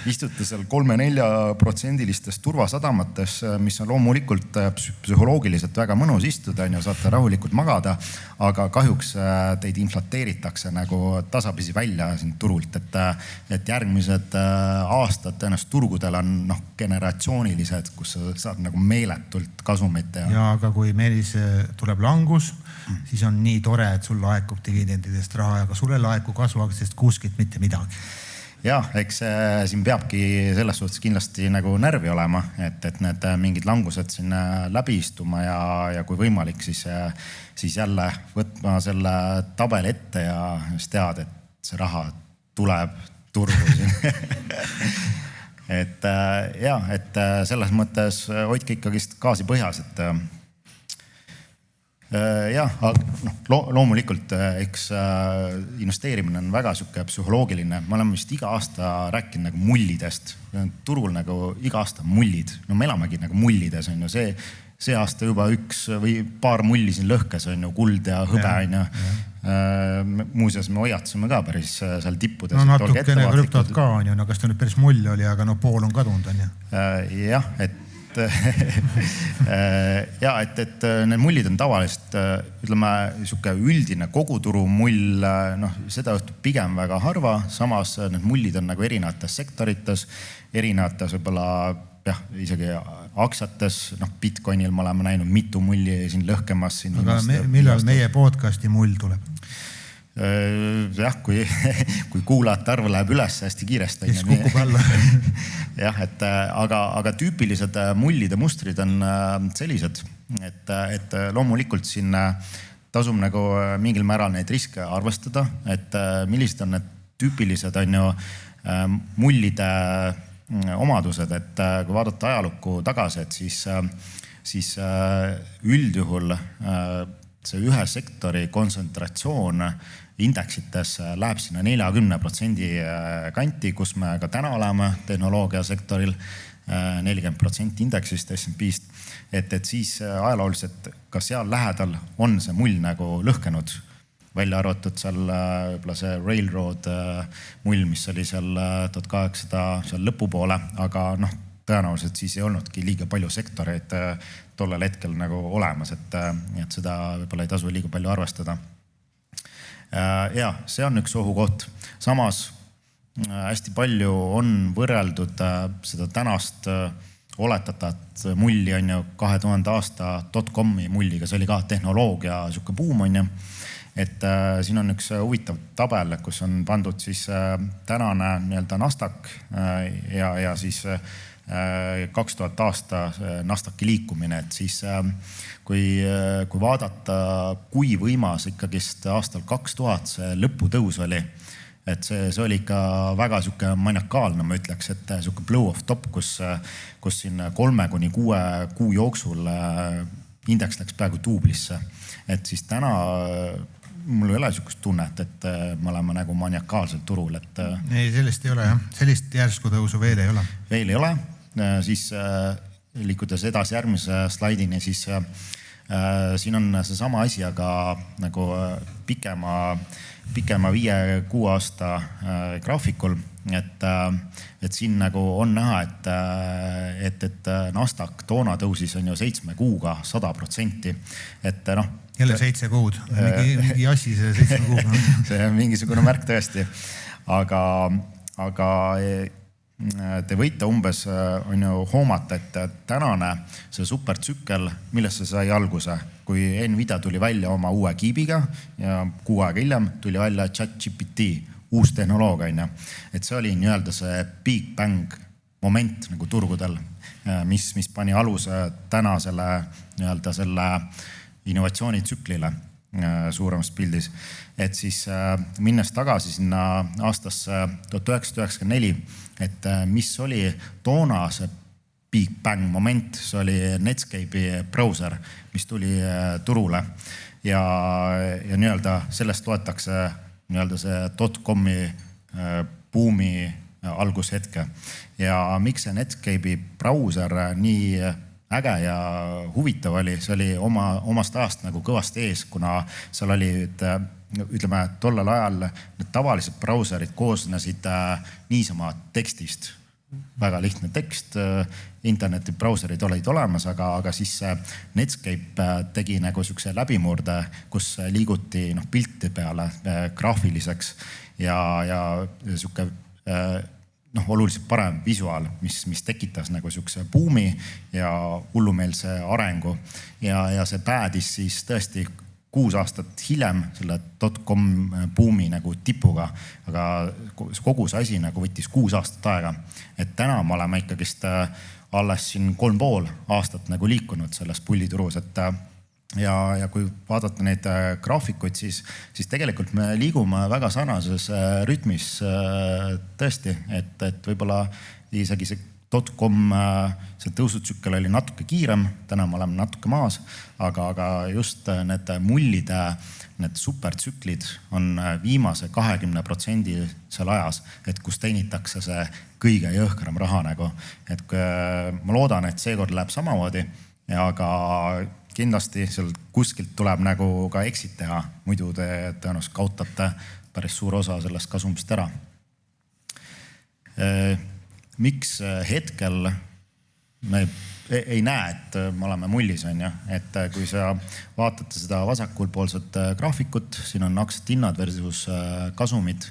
istute seal 3-4% turvasadamates, mis on loomulikult psühholoogiliselt väga mõnus istuda, saate rahulikult magada, aga kahjuks teid inflateeritakse nagu tasapisi välja siin turult, et järgmised aastad tõenäoliselt turgudel on generatsioonilised, kus sa saad nagu meeletult kasumit. Ja aga kui meil tuleb langus, siis on nii tore, et sul laekub dividendidest raha, aga sulle laekub kasvuaktsiast kuskilt mitte midagi. Jah, eks siin peabki selles suhtes kindlasti nagu närvi olema, et need mingid langused siin läbi istuma ja kui võimalik, siis jälle võtma selle tabeli ette ja siis tead, et see raha tuleb turgu siin. et selles mõttes hoidke ikkagist gaasi põhjas, et loomulikult eks investeerimine on väga sihuke psühholoogiline. Me oleme vist iga aasta rääkinud nagu mullidest. Turul nagu iga aasta mullid. No me elamegi nagu mullides, on ju. See aasta juba 1 või paar mulli siin lõhkes, on ju, kuld ja hõbe, on ju. Muuseas me hoiatasime ka päris seal tippudes. No natukene krüptot ka, on ju. No kas ta nüüd päris mull oli, aga pool on kadunud, on ju. Jah, et need mullid on tavaliselt, ütleme, sihuke üldine koguturu mull, seda õhtub pigem väga harva, samas need mullid on nagu erinevates sektorites, erinevates võib-olla isegi aktsiates, Bitcoinil me oleme näinud mitu mulli siin lõhkemas. Aga millal meie podcasti mull tuleb? Jah, kui kuulajate arv läheb üles hästi kiiresti. Kes kukub alla. Jah, aga tüüpilised mullide mustrid on sellised, et loomulikult siin tasub nagu mingil määral neid riske arvestada, et millised on need tüüpilised on ju mullide omadused, et kui vaadata ajalukku tagasi, et siis üldjuhul see ühe sektori kontsentratsioon indeksites läheb sinna 40% kanti, kus me ka täna oleme tehnoloogiasektoril, 40% indeksist S&P'st, et siis ajalooliselt ka seal lähedal on see mull nagu lõhkenud, välja arvatud seal võib-olla see Railroad mull, mis oli seal 1800 seal lõpupoole, aga tõenäoliselt siis ei olnudki liiga palju sektoreid tollel hetkel nagu olemas, et seda võib-olla ei tasu liiga palju arvestada. Ja see on üks ohukoht. Samas hästi palju on võrreldud seda tänast oletatat mulli on ju 2000 aasta .com-i mulliga, see oli ka tehnoloogia sihuke buum on ju. Et siin on üks huvitav tabel, kus on pandud siis tänane nii-öelda Nasdaq ja siis 2000 aasta Nasdaqi liikumine, et siis kui vaadata, kui võimas ikkagist aastal 2000 see lõputõus oli, et see oli ikka väga sihuke maniakaalne, ma ütleks, et sihuke blow of top, kus siin 3-6 kuu jooksul indeks läks peaaegu duublisse. Et siis täna mul ei ole sihukest tunnet, et me oleme nagu maniakaalsel turul, et ei, sellist ei ole jah, sellist järsku tõusu veel ei ole. Veel ei ole, siis liikudes edasi järgmise slaidini, siis siin on see sama asi, aga nagu pikema 5-6 aasta graafikul, et siin nagu on näha, et Nasdaq toona tõusis on ju 7 kuuga 100%, et jälle 7 kuud, mingi assi see 7 kuuga. See on mingisugune märk tõesti, aga te võite umbes on ju hoomata, et tänane see supertsükkel, millest see sai alguse, kui Nvidia tuli välja oma uue kiibiga ja 6 aega hiljem tuli välja ChatGPT, uus tehnoloogia, et see oli nii-öelda see Big Bang moment nagu turgudel, mis pani aluse täna selle innovatsioonitsüklile suuremas pildis. Et siis minnes tagasi sinna aastasse 1994, et mis oli toona see Big Bang moment, see oli Netscape'i brauser, mis tuli turule ja nii-öelda sellest loetakse nii-öelda see .com'i buumi algushetke. Ja miks see Netscape'i brauser nii äge ja huvitav oli, see oli omast ajast nagu kõvasti ees, kuna seal oli, ütleme, tollel ajal need tavalised brauserid koosnesid niisama tekstist. Väga lihtne tekst, interneti brauserid olid olemas, aga siis Netscape tegi nagu sükse läbimurde, kus liiguti pilti peale graafiliseks ja süke oluliselt parem visuaal, mis tekitas nagu sükse buumi ja hullumeelse arengu. Ja see päädis siis tõesti 6 aastat hiljem selle .com buumi nagu tipuga, aga kogu see asi nagu võttis 6 aastat aega. Et täna me oleme ikkagist alles siin 3,5 aastat nagu liikunud selles pulliturus, et ja kui vaadata neid graafikuid, siis tegelikult me liigume väga sarnases rütmis tõesti, et võibolla isegi see .com, see tõusutsükkel oli natuke kiirem, täna me oleme natuke maas, aga just need mullide, need supertsüklid on viimase 20% seal ajas, et kus teenitakse see kõige jõhkram raha nagu. Et ma loodan, et seekord läheb samamoodi, aga kindlasti seal kuskilt tuleb nagu ka exit teha, muidu te tõenäoliselt kaotate päris suur osa sellest kasumist ära. Miks hetkel me ei näe, et me oleme mullis, on ju, et kui sa vaatate seda vasakpoolset graafikut, siin on aktsiate hinnad versus kasumid,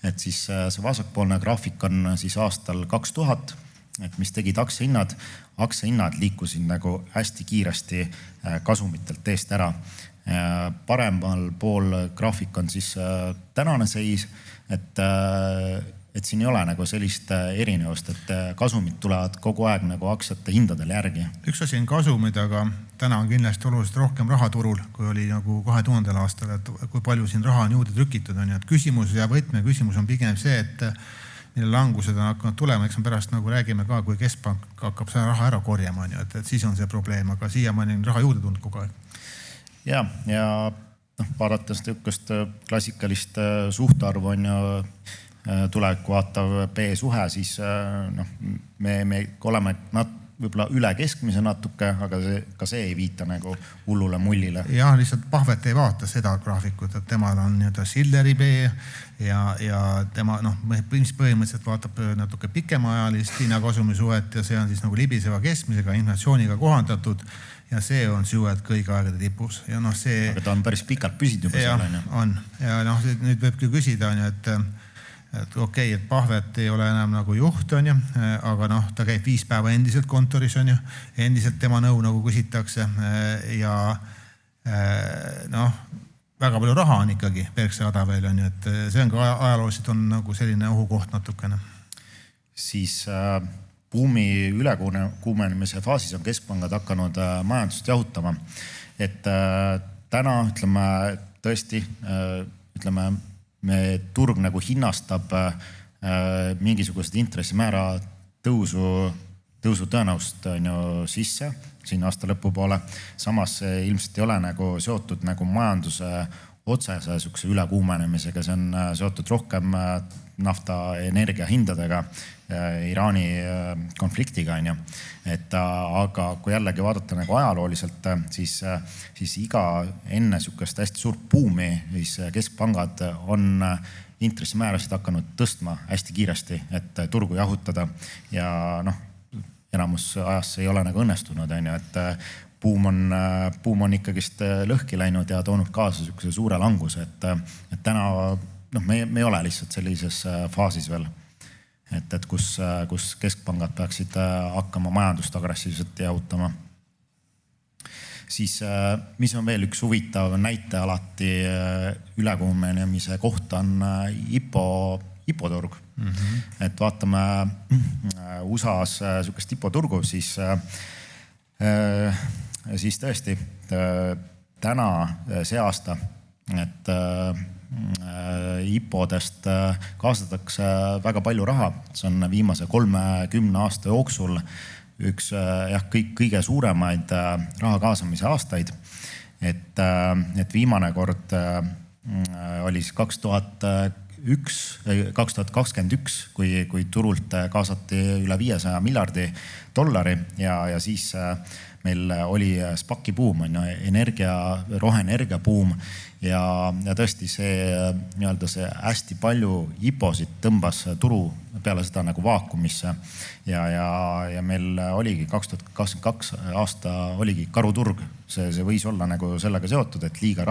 et siis see vasakpoolne graafik on siis aastal 2000, et mis tegid aktsiahinnad liikusid nagu hästi kiiresti kasumitelt eest ära. Paremal pool graafik on siis tänane seis, et siin ei ole nagu sellist erinevust, et kasumid tulevad kogu aeg nagu aktsiate hindadel järgi. Üks asi on kasumid, aga täna on kindlasti oluliselt rohkem raha turul, kui oli nagu 2000. aastal, et kui palju siin raha on juurde trükitud on. Et küsimus ja võtmeküsimus on pigem see, et mille langused on hakanud tulema, eks me pärast nagu räägime ka, kui keskpank hakkab seda raha ära korjama, et siis on see probleem, aga siiamaani on raha juurde tulnud kogu aeg. Ja vaadates niisugust klassikalist suhtarvu on ju tuleviku vaatav B-suhe, siis me oleme võib-olla üle keskmise natuke, aga ka see ei viita nagu hullule mullile. Jah, lihtsalt Buffett ei vaata seda graafikut, et temal on nii-öelda Shilleri B ja tema põhimõtteliselt vaatab natuke pikemaajalist hinnakasumisuhet ja see on siis nagu libiseva keskmisega, inflatsiooniga kohandatud ja see on suhet kõige aegade tipus. Ja see... Aga ta on päris pikalt püsid juba seal, on ju? On. Ja nüüd võibki küsida, et okei, et Buffett ei ole enam nagu juht, on ju, aga ta käib 5 päeva endiselt kontoris, on ju, endiselt tema nõu nagu küsitakse ja väga palju raha on ikkagi Berkshire Hathaway'l, on ju, et see on ka ajalooliselt on nagu selline ohukoht natukene. Siis buumi ülekuumenemise faasis on keskpangad hakanud majandust jahutama, et täna ütleme tõesti, me turg nagu hinnastab mingisugused intressimäära tõusu tõenäost on ju sisse siin aasta lõpu poole. Samas ilmselt ei ole nagu seotud nagu majanduse otsese sukse ülekuumenemisega, see on seotud rohkem nafta energia hindadega, Iraani konfliktiga on ju. Aga kui jällegi vaadata nagu ajalooliselt, siis iga enne sukest hästi suurt buumi, siis keskpangad on intressimäärasid hakanud tõstma hästi kiiresti, et turgu jahutada ja enamus ajast ei ole nagu õnnestunud, on ju, et buum on ikkagist lõhki läinud ja toonud kaasa sukse suure languse, et täna me ei ole lihtsalt sellises faasis veel, et kus keskpangad peaksid hakkama majandust agressiivselt jahutama. Siis mis on veel üks huvitav näite alati ülekuumenemise kohta on IPO IPO-turg. Et vaatame USA-s sihukest IPO-turgu, siis tõesti täna see aasta, et IPO-dest kaasatakse väga palju raha. See on viimase 30 aasta jooksul üks kõige suuremaid raha kaasamise aastaid. Et viimane kord oli siis 2021, kui turult kaasati üle $500 miljardi ja siis meil oli SPAC-i buum, roheenergia buum ja tõesti see hästi palju IPO-sid tõmbas turu peale seda nagu vaakumisse ja meil oligi 2022 aasta oligi karuturg. See võis olla nagu sellega seotud, et liiga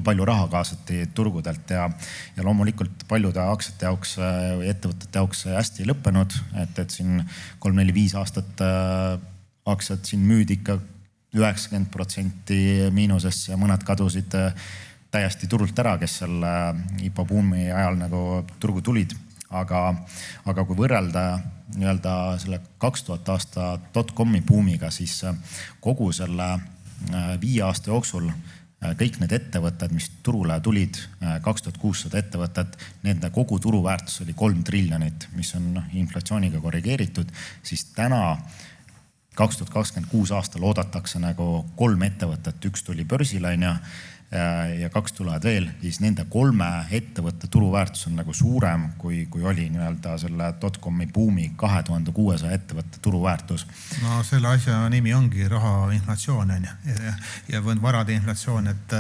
palju raha kaasati turgudelt ja loomulikult paljude aktsiate jaoks või ettevõtete jaoks hästi lõppenud, et siin 3-4-5 aastat aktsiad siin müüdi ikka 90% miinusesse ja mõned kadusid täiesti turult ära, kes selle IPO buumi ajal nagu turgu tulid. Aga kui võrrelda selle 2000 aasta .com'i buumiga, siis kogu selle 5 aasta jooksul kõik need ettevõtted, mis turule tulid, 2600 ettevõtet, nende kogu turuväärtus oli 3 triljonit, mis on inflatsiooniga korrigeeritud, siis täna 2026 aastal oodatakse nagu 3 ettevõtet, 1 tuli börsile ja 2 tulevad veel, siis nende 3 ettevõtte turuväärtus on nagu suurem, kui oli selle .com'i buumi 2600 ettevõtte turuväärtus. No selle asja nimi ongi raha inflatsioon ja varade inflatsioon, et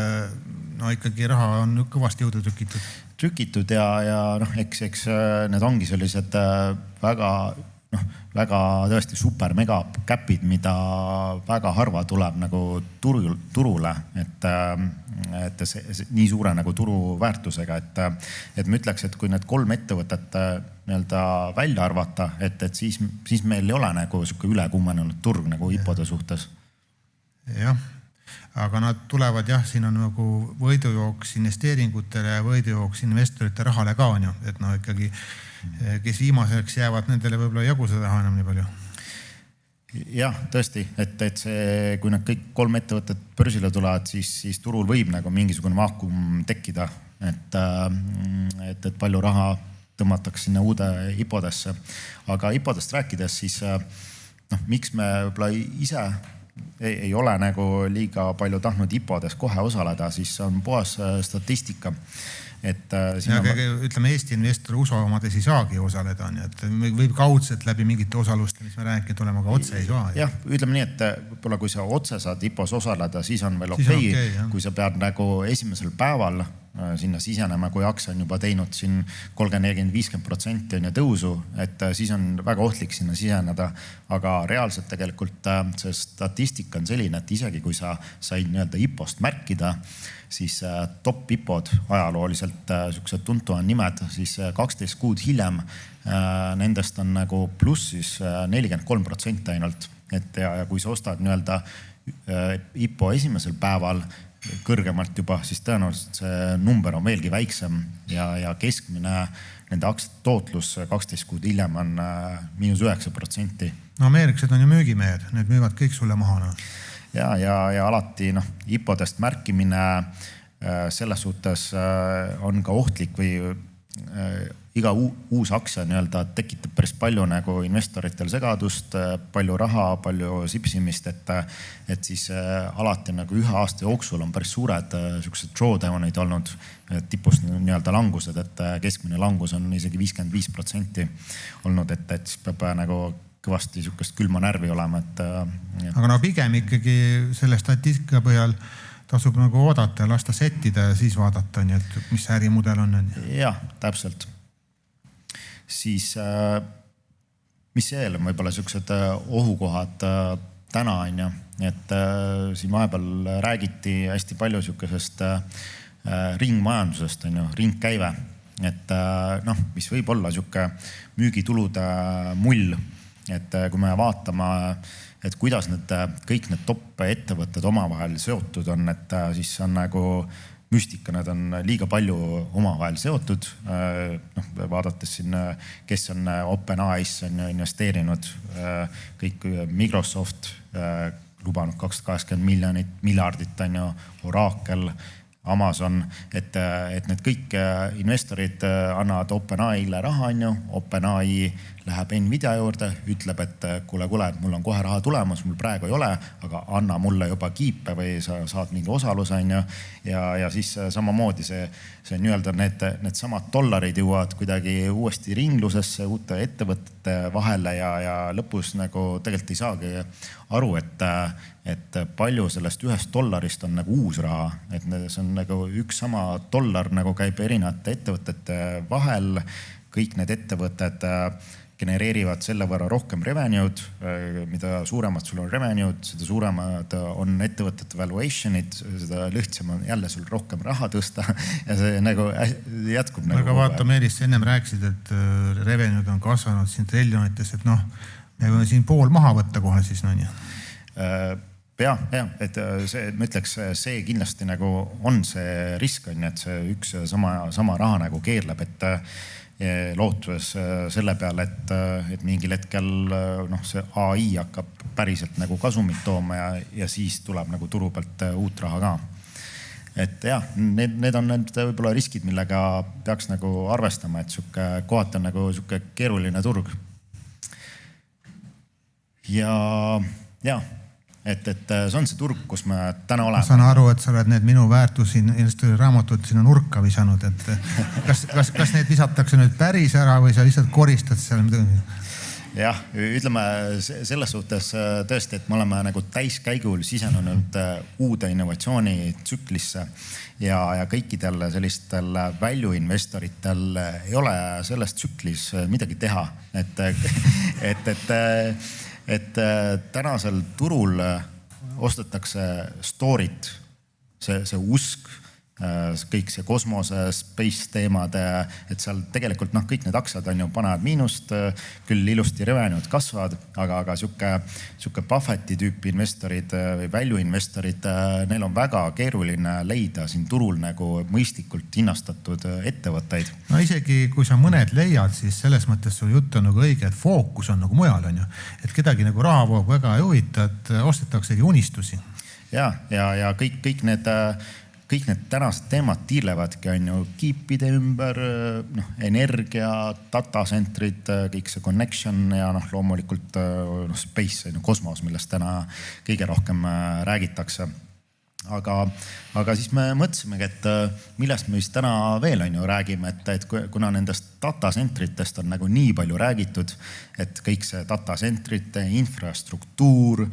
no ikkagi raha on kõvasti jõudu trükitud ja eks need ongi sellised väga tõesti super mega käpid, mida väga harva tuleb nagu turule, et see nii suure nagu turuväärtusega, et ma ütleks, et kui need 3 ettevõtet välja arvata, et siis meil ei ole nagu sihuke ülekuumenenud turg nagu IPO-de suhtes. Jah, aga nad tulevad siin on nagu võidujooks investeeringutele ja võidujooks investorite rahale ka on ju, et ikkagi kes viimaseks jäävad, nendele võib-olla ei jagu seda raha enam nii palju. Jah, tõesti, et see, kui nad kõik 3 ettevõtet börsile tulevad, siis turul võib nagu mingisugune vaakum tekkida, et palju raha tõmmatakse sinna uude IPO-desse. Aga IPO-dest rääkides, siis miks me võib-olla ise ei ole nagu liiga palju tahtnud IPO-des kohe osaleda, siis on puhas statistika. Ütleme, Eesti investor USA omades ei saagi osaleda, et võib kaudselt läbi mingite osaluste, mis me rääkinud olema, aga otse ei saa. Jah, ütleme nii, et võib-olla kui sa otse saad IPO-s osaleda, siis on veel okei. Kui sa pead nagu esimesel päeval sinna sisenema, kui aktsia on juba teinud siin 30-40-50% on tõusu, et siis on väga ohtlik sinna siseneda. Aga reaalselt tegelikult see statistika on selline, et isegi kui sa said IPO-st märkida, siis top IPO-d ajalooliselt siuksed tuntuvad nimed, siis 12 kuud hiljem nendest on nagu plussis 43% ainult. Ja kui sa ostad IPO esimesel päeval kõrgemalt juba, siis tõenäoliselt see number on veelgi väiksem ja keskmine nende aktsiate tootlus 12 kuud hiljem on -9%. No ameeriklased on ju müügimehed, need müüvad kõik sulle maha. Ja alati IPO-dest märkimine selles suhtes on ka ohtlik või iga uus aktsia tekitab päris palju nagu investoritel segadust, palju raha, palju sipsimist, et siis alati nagu 1 aasta jooksul on päris suured siuksed drawdown'id olnud, tipus langused, et keskmine langus on isegi 55% olnud, et siis peab nagu kõvasti siukest külma närvi olema. Aga no pigem ikkagi selle statistika põhjal tasub nagu oodata ja lasta settida ja siis vaadata, et mis ärimudel on. Jah, täpselt. Siis mis veel on võib-olla siuksed ohukohad täna on, et siin vahepeal räägiti hästi palju siukesest ringmajandusest, ringkäive, et mis võib olla siuke müügitulude mull, et kui me vaatame, et kuidas kõik need top ettevõtted omavahel seotud on, et siis on nagu müstika, nad on liiga palju omavahel seotud. Vaadates siin, kes on OpenAI's on investeerinud, kõik Microsoft lubanud 280 miljardit on ju, Oracle, Amazon, et need kõik investorid annavad OpenAI'le raha, on ju, OpenAI läheb Nvidia juurde, ütleb, et kuule, mul on kohe raha tulemas, mul praegu ei ole, aga anna mulle juba kiipe või sa saad mingi osaluse, on ju. Ja siis samamoodi see nii-öelda need samad dollarid jõuavad kuidagi uuesti ringlusesse, uute ettevõtete vahele ja lõpus nagu tegelikult ei saagi aru, et palju sellest ühest dollarist on nagu uus raha, et see on nagu üks sama dollar nagu käib erinevate ettevõtete vahel, kõik need ettevõtted genereerivad selle võrra rohkem revenue'd, mida suuremad sul on revenue'd, seda suuremad on ettevõtete valuation'id, seda lihtsam on jälle sul rohkem raha tõsta ja see nagu jätkub. Aga vaata, Meelis, ennem rääkisid, et revenue'd on kasvanud siin triljonites, et noh, me võime siin pool maha võtta kohe siis, no nii. Jah, et ma ütleks, see kindlasti nagu on see risk, on, et see üks sama raha nagu keerleb, et lootuses selle peale, et mingil hetkel see AI hakkab päriselt nagu kasumit tooma ja siis tuleb nagu turu pealt uut raha ka. Et jah, need on need võib-olla riskid, millega peaks nagu arvestama, et kohati on nagu keeruline turg. Ja et see on see turg, kus me täna oleme. Ma saan aru, et sa oled need minu väärtusinvestori raamatud sinna nurka visanud, et kas need visatakse nüüd päris ära või sa lihtsalt koristad seal midagi? Jah, ütleme selles suhtes tõesti, et me oleme nagu täiskäigul sisenenud uude innovatsioonitsüklisse ja kõikidel sellistel value investoritel ei ole selles tsüklis midagi teha, et tänasel turul ostetakse story't, see usk, kõik see kosmose, space teemade, et seal tegelikult kõik need aktsiad on ju panevad miinust, küll ilusti revenue'd kasvavad, aga siuke Buffetti tüüpi investorid või value investorid, neil on väga keeruline leida siin turul nagu mõistlikult hinnastatud ettevõtteid. No isegi kui sa mõned leiad, siis selles mõttes su jutt on nagu õige, et fookus on nagu mujal, on ju. Et kedagi nagu rahavoog väga ei huvita, et ostetaksegi unistusi. Ja kõik need tänased teemad tiirlevadki on ju kiipide ümber, energia, datacentrid, kõik see connection ja loomulikult space, kosmos, millest täna kõige rohkem räägitakse. Aga siis me mõtlesimegi, et millest me siis täna veel on ju räägime, et kuna nendest datacentritest on nagu nii palju räägitud, et kõik see datacentrite infrastruktuur,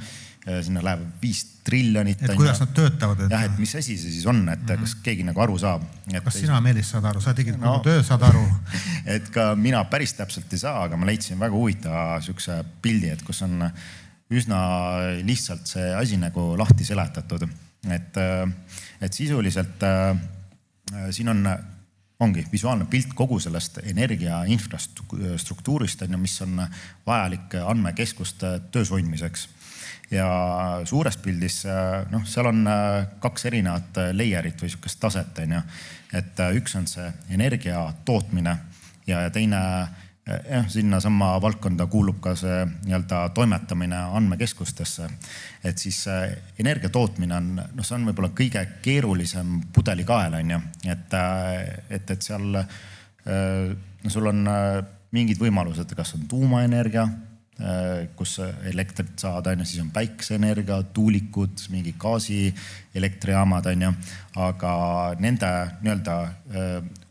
sinna läheb 5 triljonit. Et kuidas nad töötavad? Jah, et mis asi see siis on, et kas keegi nagu aru saab. Kas sina, Meelis, saad aru? Sa tegid kogu töö, saad aru? Et ka mina päris täpselt ei saa, aga ma leidsin väga huvitava sihukese pildi, et kus on üsna lihtsalt see asi nagu lahti seletatud. Et sisuliselt siin ongi visuaalne pilt kogu sellest energia infrastruktuurist, mis on vajalik andmekeskuste töös hoidmiseks. Ja suures pildis, seal on 2 erinevat layerit või sihukest taset, et üks on see energia tootmine ja teine, sinna sama valdkonda kuulub ka see nii-öelda toimetamine andmekeskustesse. Et siis energia tootmine on, see on võib-olla kõige keerulisem pudelikael, et seal sul on mingid võimalused, kas on tuumaenergia, kus elektrit saada, siis on päikeseenergia, tuulikud, mingi gaasi elektrijaamad, aga nende nii-öelda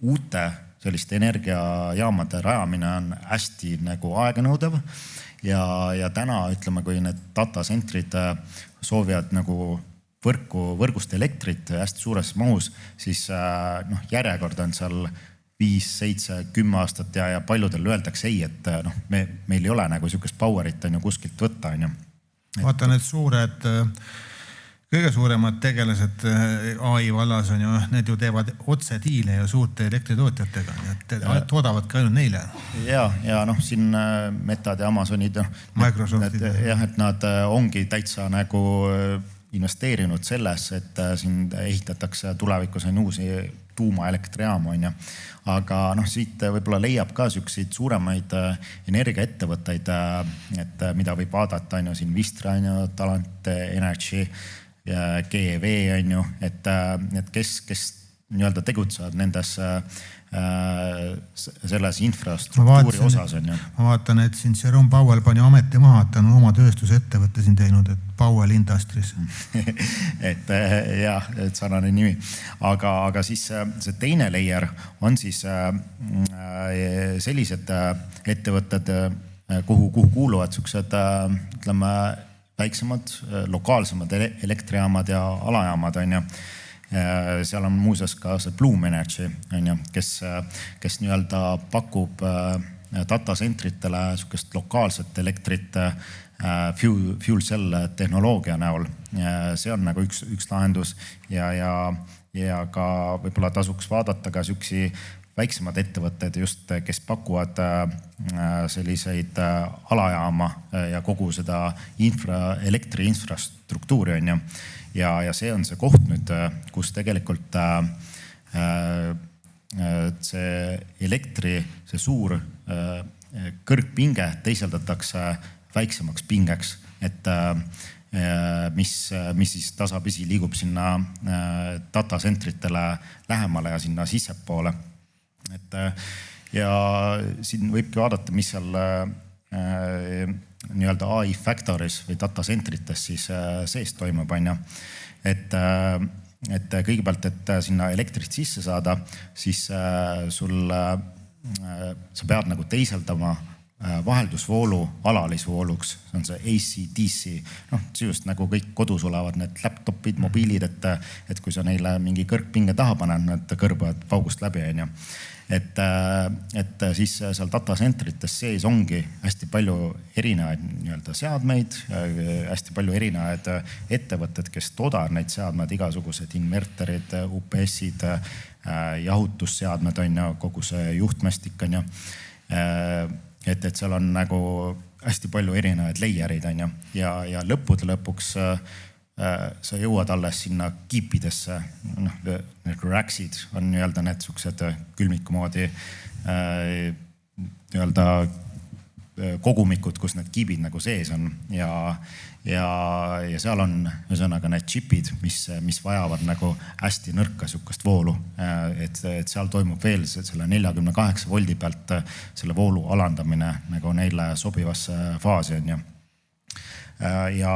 uute selliste energiajaamade rajamine on hästi nagu aeganõudev ja täna ütleme, kui need datacentrid soovivad nagu võrgust elektrit hästi suures mahus, siis järjekord on seal 5, 7, 10 aastat ja paljudel öeldakse ei, et meil ei ole nagu sihukest powerit kuskilt võtta. Vaata need suured, kõige suuremad tegelased AI vallas on ju, need ju teevad otse diile ja suurte elektritootjatega, et toodavad ka ainult neile. Ja siin Metad ja Amazonid, Microsoftid. Et nad ongi täitsa nagu investeerinud sellesse, et siin ehitatakse tulevikus uusi tuumaelektrijaamu, on ju. Aga siit võib-olla leiab ka selliseid suuremaid energiaettevõtteid, et mida võib vaadata, on ju, siin Vistra, on ju, Talent Energy, GEV, on ju, et kes nii-öelda tegutsevad nendes selles infrastruktuuri osas, on ju. Ma vaatan, et siin Jerome Powell pani ameti maha, et on oma tööstusettevõtte siin teinud, et Powell Industries. et jah, et sarnane nimi. Aga siis see teine layer on siis sellised ettevõtted, kuhu kuuluvad sellised, ütleme, väiksemad, lokaalsemad elektrijaamad ja alajaamad, on ju. Seal on muuseas ka see Bloom Energy, on ju, kes nii-öelda pakub datacentritele sukest lokaalset elektrit fuel cell tehnoloogia näol. See on nagu üks lahendus ja ka võib-olla tasuks vaadata ka selliseid väiksemad ettevõtted just, kes pakuvad selliseid alajaama ja kogu seda elektri infrastruktuuri, on ju. Ja see on see koht nüüd, kus tegelikult see elektri, see suur kõrgpinge teiseldatakse väiksemaks pingeks, et mis siis tasapisi liigub sinna datacentritele lähemale ja sinna sissepoole. Ja siin võibki vaadata, mis seal nii-öelda AI factories või datacentrites siis sees toimub, on ju. Et kõigepealt, et sinna elektrit sisse saada, siis sa pead nagu teiseldama vaheldusvoolu alalisvooluks, see on see AC-DC, süüst nagu kõik kodus olevad need laptopid, mobiilid, et kui sa neile mingi kõrgpinge taha paned, need kõrbevad paugust läbi, on ju. Et siis seal datacentrites sees ongi hästi palju erinevaid nii-öelda seadmeid, hästi palju erinevaid ettevõtted, kes toodavad neid seadmeid, igasugused inverterid, UPS-id, jahutusseadmed, on ju, kogu see juhtmestik, on ju. Et seal on nagu hästi palju erinevaid layerid, on ju. Ja lõppude lõpuks sa jõuad alles sinna kiipidesse, need racksid on nii-öelda need suksed külmikumoodi nii-öelda kogumikud, kus need kiibid nagu sees on ja seal on ühesõnaga need chipid, mis vajavad nagu hästi nõrka sukast voolu, et seal toimub veel selle 48 voldi pealt selle voolu alandamine nagu neile sobivasse faasi, on ju. Ja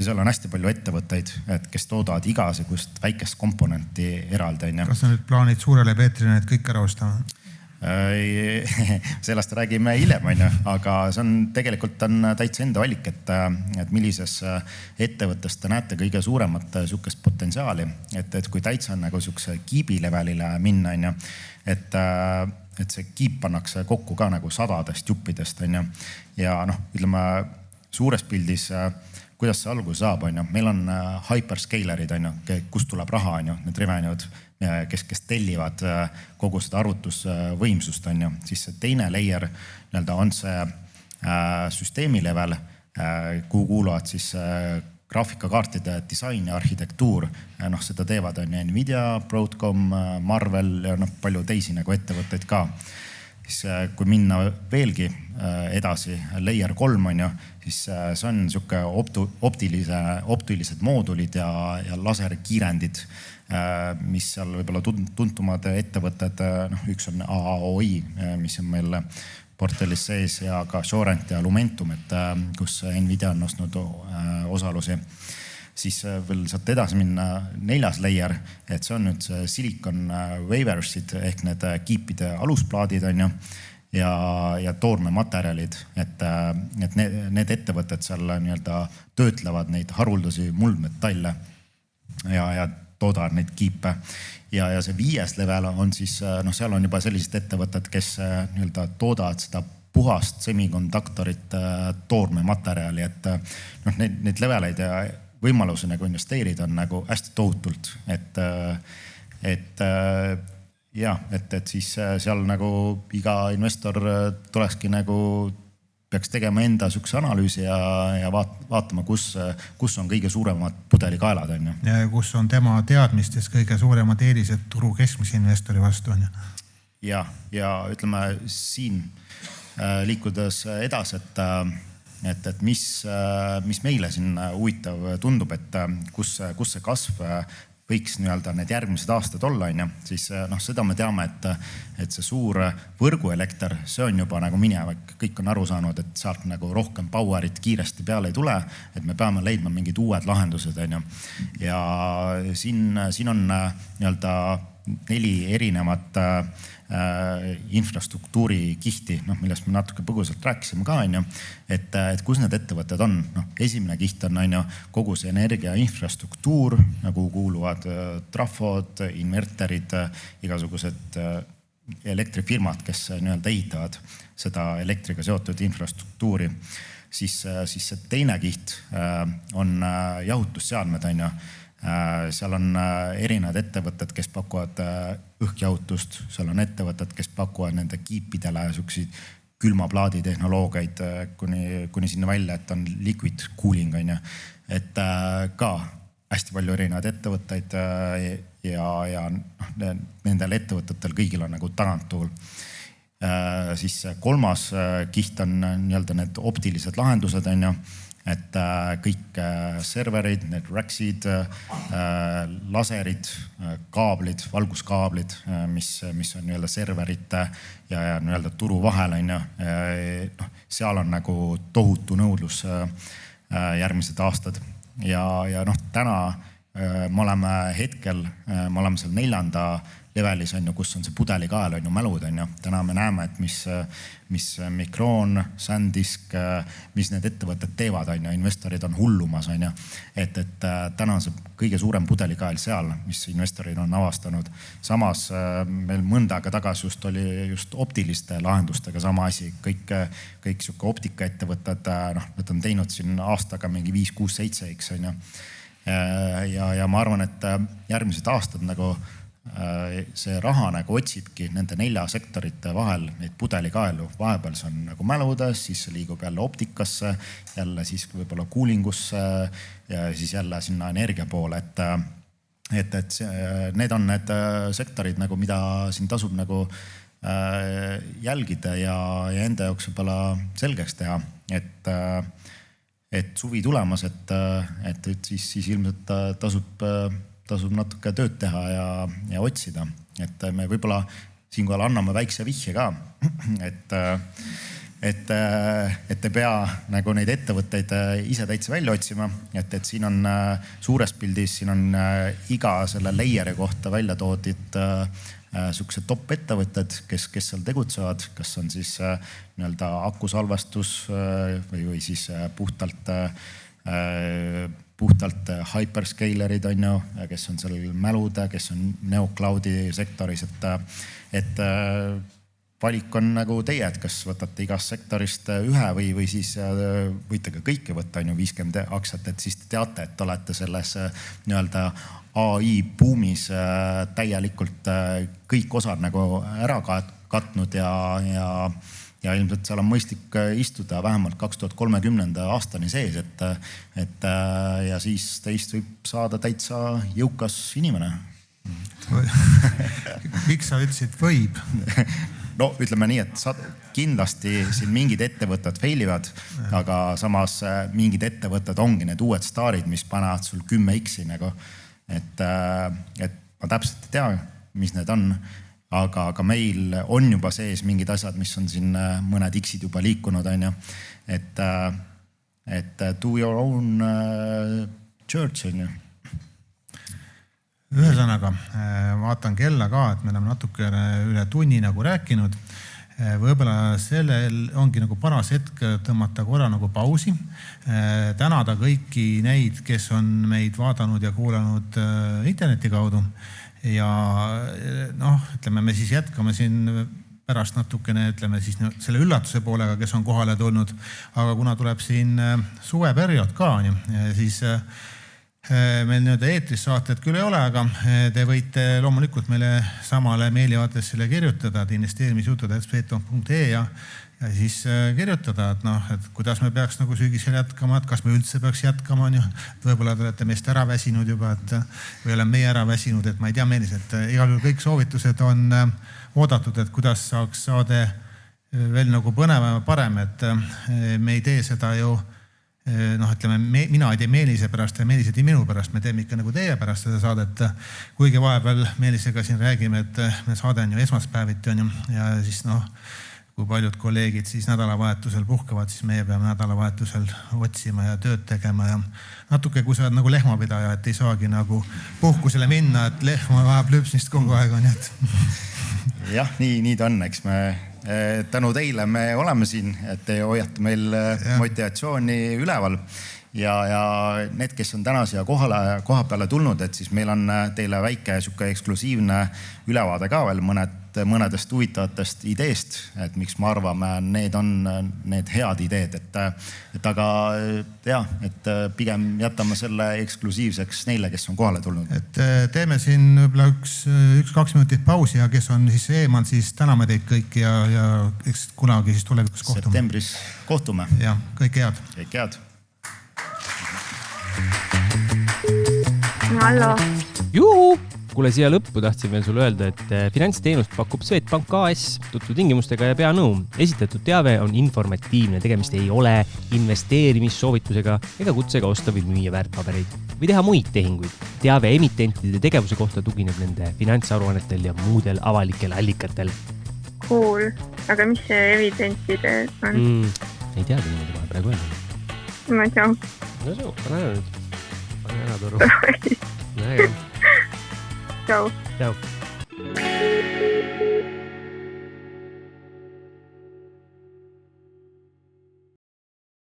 seal on hästi palju ettevõtteid, et kes toodavad igasugust väikest komponenti eraldi, on ju. Kas sa nüüd plaanid suurele Peetrile need kõik ära ostama? Sellest räägime hiljem, on ju, aga see on tegelikult täitsa enda valik, et millises ettevõttes te näete kõige suuremat sukest potentsiaali, et kui täitsa on nagu sukse kiibi levelile minna, on ju, et see kiip pannakse kokku ka nagu sadadest juppidest, on ju. Ja ütleme, suures pildis, kuidas see alguse saab, on ju. Meil on hyperscalerid, on ju, kust tuleb raha, on ju, need revenue'd, kes tellivad kogu seda arvutusvõimsust, on ju. Siis see teine layer nii-öelda on see süsteemi level, kuhu kuuluvad siis graafikakaartide disain ja arhitektuur. Seda teevad on Nvidia, Broadcom, Marvell ja palju teisi nagu ettevõtteid ka. Siis kui minna veelgi edasi, layer 3 on ju, siis see on siuke optilised moodulid ja laserkiirendid, mis seal võibolla tuntumad ettevõtted, üks on AAOI, mis on meil portfellis sees ja ka Shorent ja Lumentum, et kus Nvidia on ostnud osalusi. Siis veel saate edasi minna 4. layer, et see on nüüd silicon waversid ehk need kiipide alusplaadid, on ju, ja toormematerjalid, et need ettevõtted seal nii-öelda töötlevad neid haruldasi muldmetalle ja toodavad neid kiipe. Ja see 5. level on siis, seal on juba sellised ettevõtted, kes nii-öelda toodavad seda puhast semikonduktorit toormematerjali, et neid leveleid ja võimaluse nagu investeerida on nagu hästi tohutult, et siis seal nagu iga investor tulekski nagu peaks tegema enda sükse analüüsi ja vaatama, kus on kõige suuremad pudelikaelad, on ju. Ja kus on tema teadmistes kõige suuremad eelised turu keskmise investori vastu, on ju. Ja ütleme siin liikudes edasi, et mis meile siin huvitav tundub, et kus see kasv võiks nii-öelda need järgmised aastad olla, on ju, siis seda me teame, et see suur võrguelekter, see on juba nagu minevik, kõik on aru saanud, et sealt nagu rohkem powerit kiiresti peale ei tule, et me peame leidma mingid uued lahendused, on ju. Ja siin on nii-öelda 4 erinevat infrastruktuuri kihti, millest me natuke põgusalt rääkisime ka, on ju, et kus need ettevõtted on. Esimene kiht on ju kogu see energia infrastruktuur, nagu kuuluvad trafod, inverterid, igasugused elektrifirmad, kes nii-öelda ehitavad seda elektriga seotud infrastruktuuri. Siis see teine kiht on jahutusseadmed, on ju. Seal on erinevad ettevõtted, kes pakuvad õhkjahutust, seal on ettevõtted, kes pakuvad nende kiipidele sukseid külmaplaadi tehnoloogiaid kuni sinna välja, et on liquid cooling, on ju. Et ka hästi palju erinevaid ettevõtteid ja nendel ettevõtetel kõigil on nagu taganttuul. Siis kolmas kiht on nii-öelda need optilised lahendused, on ju. Et kõik serverid, need racksid, laserid, kaablid, valguskaablid, mis on nii-öelda serverite ja nii-öelda turu vahel, on ju. Seal on nagu tohutu nõudlus järgmised aastad. Ja täna me oleme seal 4. levelis, on ju, kus on see pudelikael, on ju, mälud, on ju. Täna me näeme, et mis Micron, SanDisk, mis need ettevõtted teevad, on ju, investorid on hullumas, on ju. Et täna on see kõige suurem pudelikael seal, mis investorid on avastanud. Samas meil mõnda aega tagasi oli just optiliste lahendustega sama asi. Kõik siuke optikaettevõtted, nad on teinud siin aastaga mingi 5, 6, 7, eks, on ju. Ja ma arvan, et järgmised aastad nagu see raha nagu otsibki nende 4 sektorite vahel neid pudelikaelu. Vahepeal see on nagu mäludes, siis see liigub jälle optikasse, jälle siis võib-olla coolingusse ja siis jälle sinna energia poole. Et need on need sektorid, nagu, mida siin tasub nagu jälgida ja enda jaoks võib-olla selgeks teha. Et suvi tulemas, et siis ilmselt tasub natuke tööd teha ja otsida. Et me võib-olla siinkohal anname väikse vihje ka, et te pea nagu neid ettevõtteid ise täitsa välja otsima. Et siin on suures pildis, siin on iga selle layeri kohta välja toodid sukse top ettevõtted, kes seal tegutsevad, kas on siis nii-öelda akusalvestus või siis puhtalt hyperscalerid, on ju, kes on seal mälude, kes on neocloudi sektoris, et valik on nagu teie, et kas võtate igast sektorist ühe või siis võite ka kõike võtta, on ju, 50 aktsiat, et siis te teate, et olete selles nii-öelda AI buumis täielikult kõik osad nagu ära katnud ja ilmselt seal on mõistlik istuda vähemalt 2030. aastani sees, et ja siis teist võib saada täitsa jõukas inimene. Miks sa ütlesid võib? No ütleme nii, et kindlasti siin mingid ettevõtted failivad, aga samas mingid ettevõtted ongi need uued staarid, mis panevad sul 10x nagu. Et ma täpselt ei tea, mis need on. Aga meil on juba sees mingid asjad, mis on siin mõned X-id juba liikunud, on ju. Et do your own church, on ju. Ühesõnaga, vaatan kella ka, et me oleme natuke üle tunni nagu rääkinud. Võibolla sellel ongi nagu paras hetk tõmmata korra nagu pausi. Tänada kõiki neid, kes on meid vaadanud ja kuulanud interneti kaudu. Ja ütleme, me siis jätkame siin pärast natukene, ütleme siis selle üllatuse poolega, kes on kohale tulnud. Aga kuna tuleb siin suveperiood ka, siis meil nüüd eetris saated küll ei ole, aga te võite loomulikult meile samale meiliaadressile kirjutada, et investeerimisjutud@swedbank.ee ja siis kirjutada, et kuidas me peaks nagu sügisel jätkama, et kas me üldse peaks jätkama, on ju. Võib-olla te olete meist ära väsinud juba, või oleme meie ära väsinud, et ma ei tea, Meelis, et igal juhul kõik soovitused on oodatud, et kuidas saaks saade veel nagu põnevam ja parem, et me ei tee seda ju ütleme, mina ei tee Meelise pärast ja Meelis ei tee minu pärast, me teeme ikka nagu teie pärast seda saadet. Kuigi vahepeal Meelisega siin räägime, et me saade on ju esmaspäeviti on ju ja siis kui paljud kolleegid siis nädalavahetusel puhkavad, siis meie peame nädalavahetusel otsima ja tööd tegema ja natuke, kui sa oled nagu lehmapidaja, et ei saagi nagu puhkusele minna, et lehma vajab lüpsmist kogu aeg on. Jah, nii ta on, eks me tänu teile me oleme siin, et te hoiate meil motivatsiooni üleval ja need, kes on täna siia koha peale tulnud, et siis meil on teile väike siuke eksklusiivne ülevaade ka veel mõnedest huvitavatest ideest, et miks me arvame, need on need head ideed, et aga et pigem jätame selle eksklusiivseks neile, kes on kohale tulnud. Et teeme siin võib-olla 1-2 minutit pausi ja kes on siis eemal, siis täname teid kõik ja eks kunagi siis tulevikus kohtume. Septembris kohtume. Ja, kõike head. Kõik head. Hallo. Juhu! Kuule, siia lõppu tahtsin veel sulle öelda, et finantsteenust pakub Swedbank AS tutvu tingimustega ja peanõu. Esitatud teave on informatiivne, tegemist ei ole investeerimissoovitusega ega kutsega osta või müüa väärtpabereid või teha muid tehinguid. Teave emitentide tegevuse kohta tugineb nende finantsaruannetel ja muudel avalikel allikatel. Cool. Aga mis see evidentide on? Ei teagi niimoodi vahe praegu öelda. Ma ei tea. No see, pane ära nüüd. Pane ära toru. Näe. Ciao. Ciao.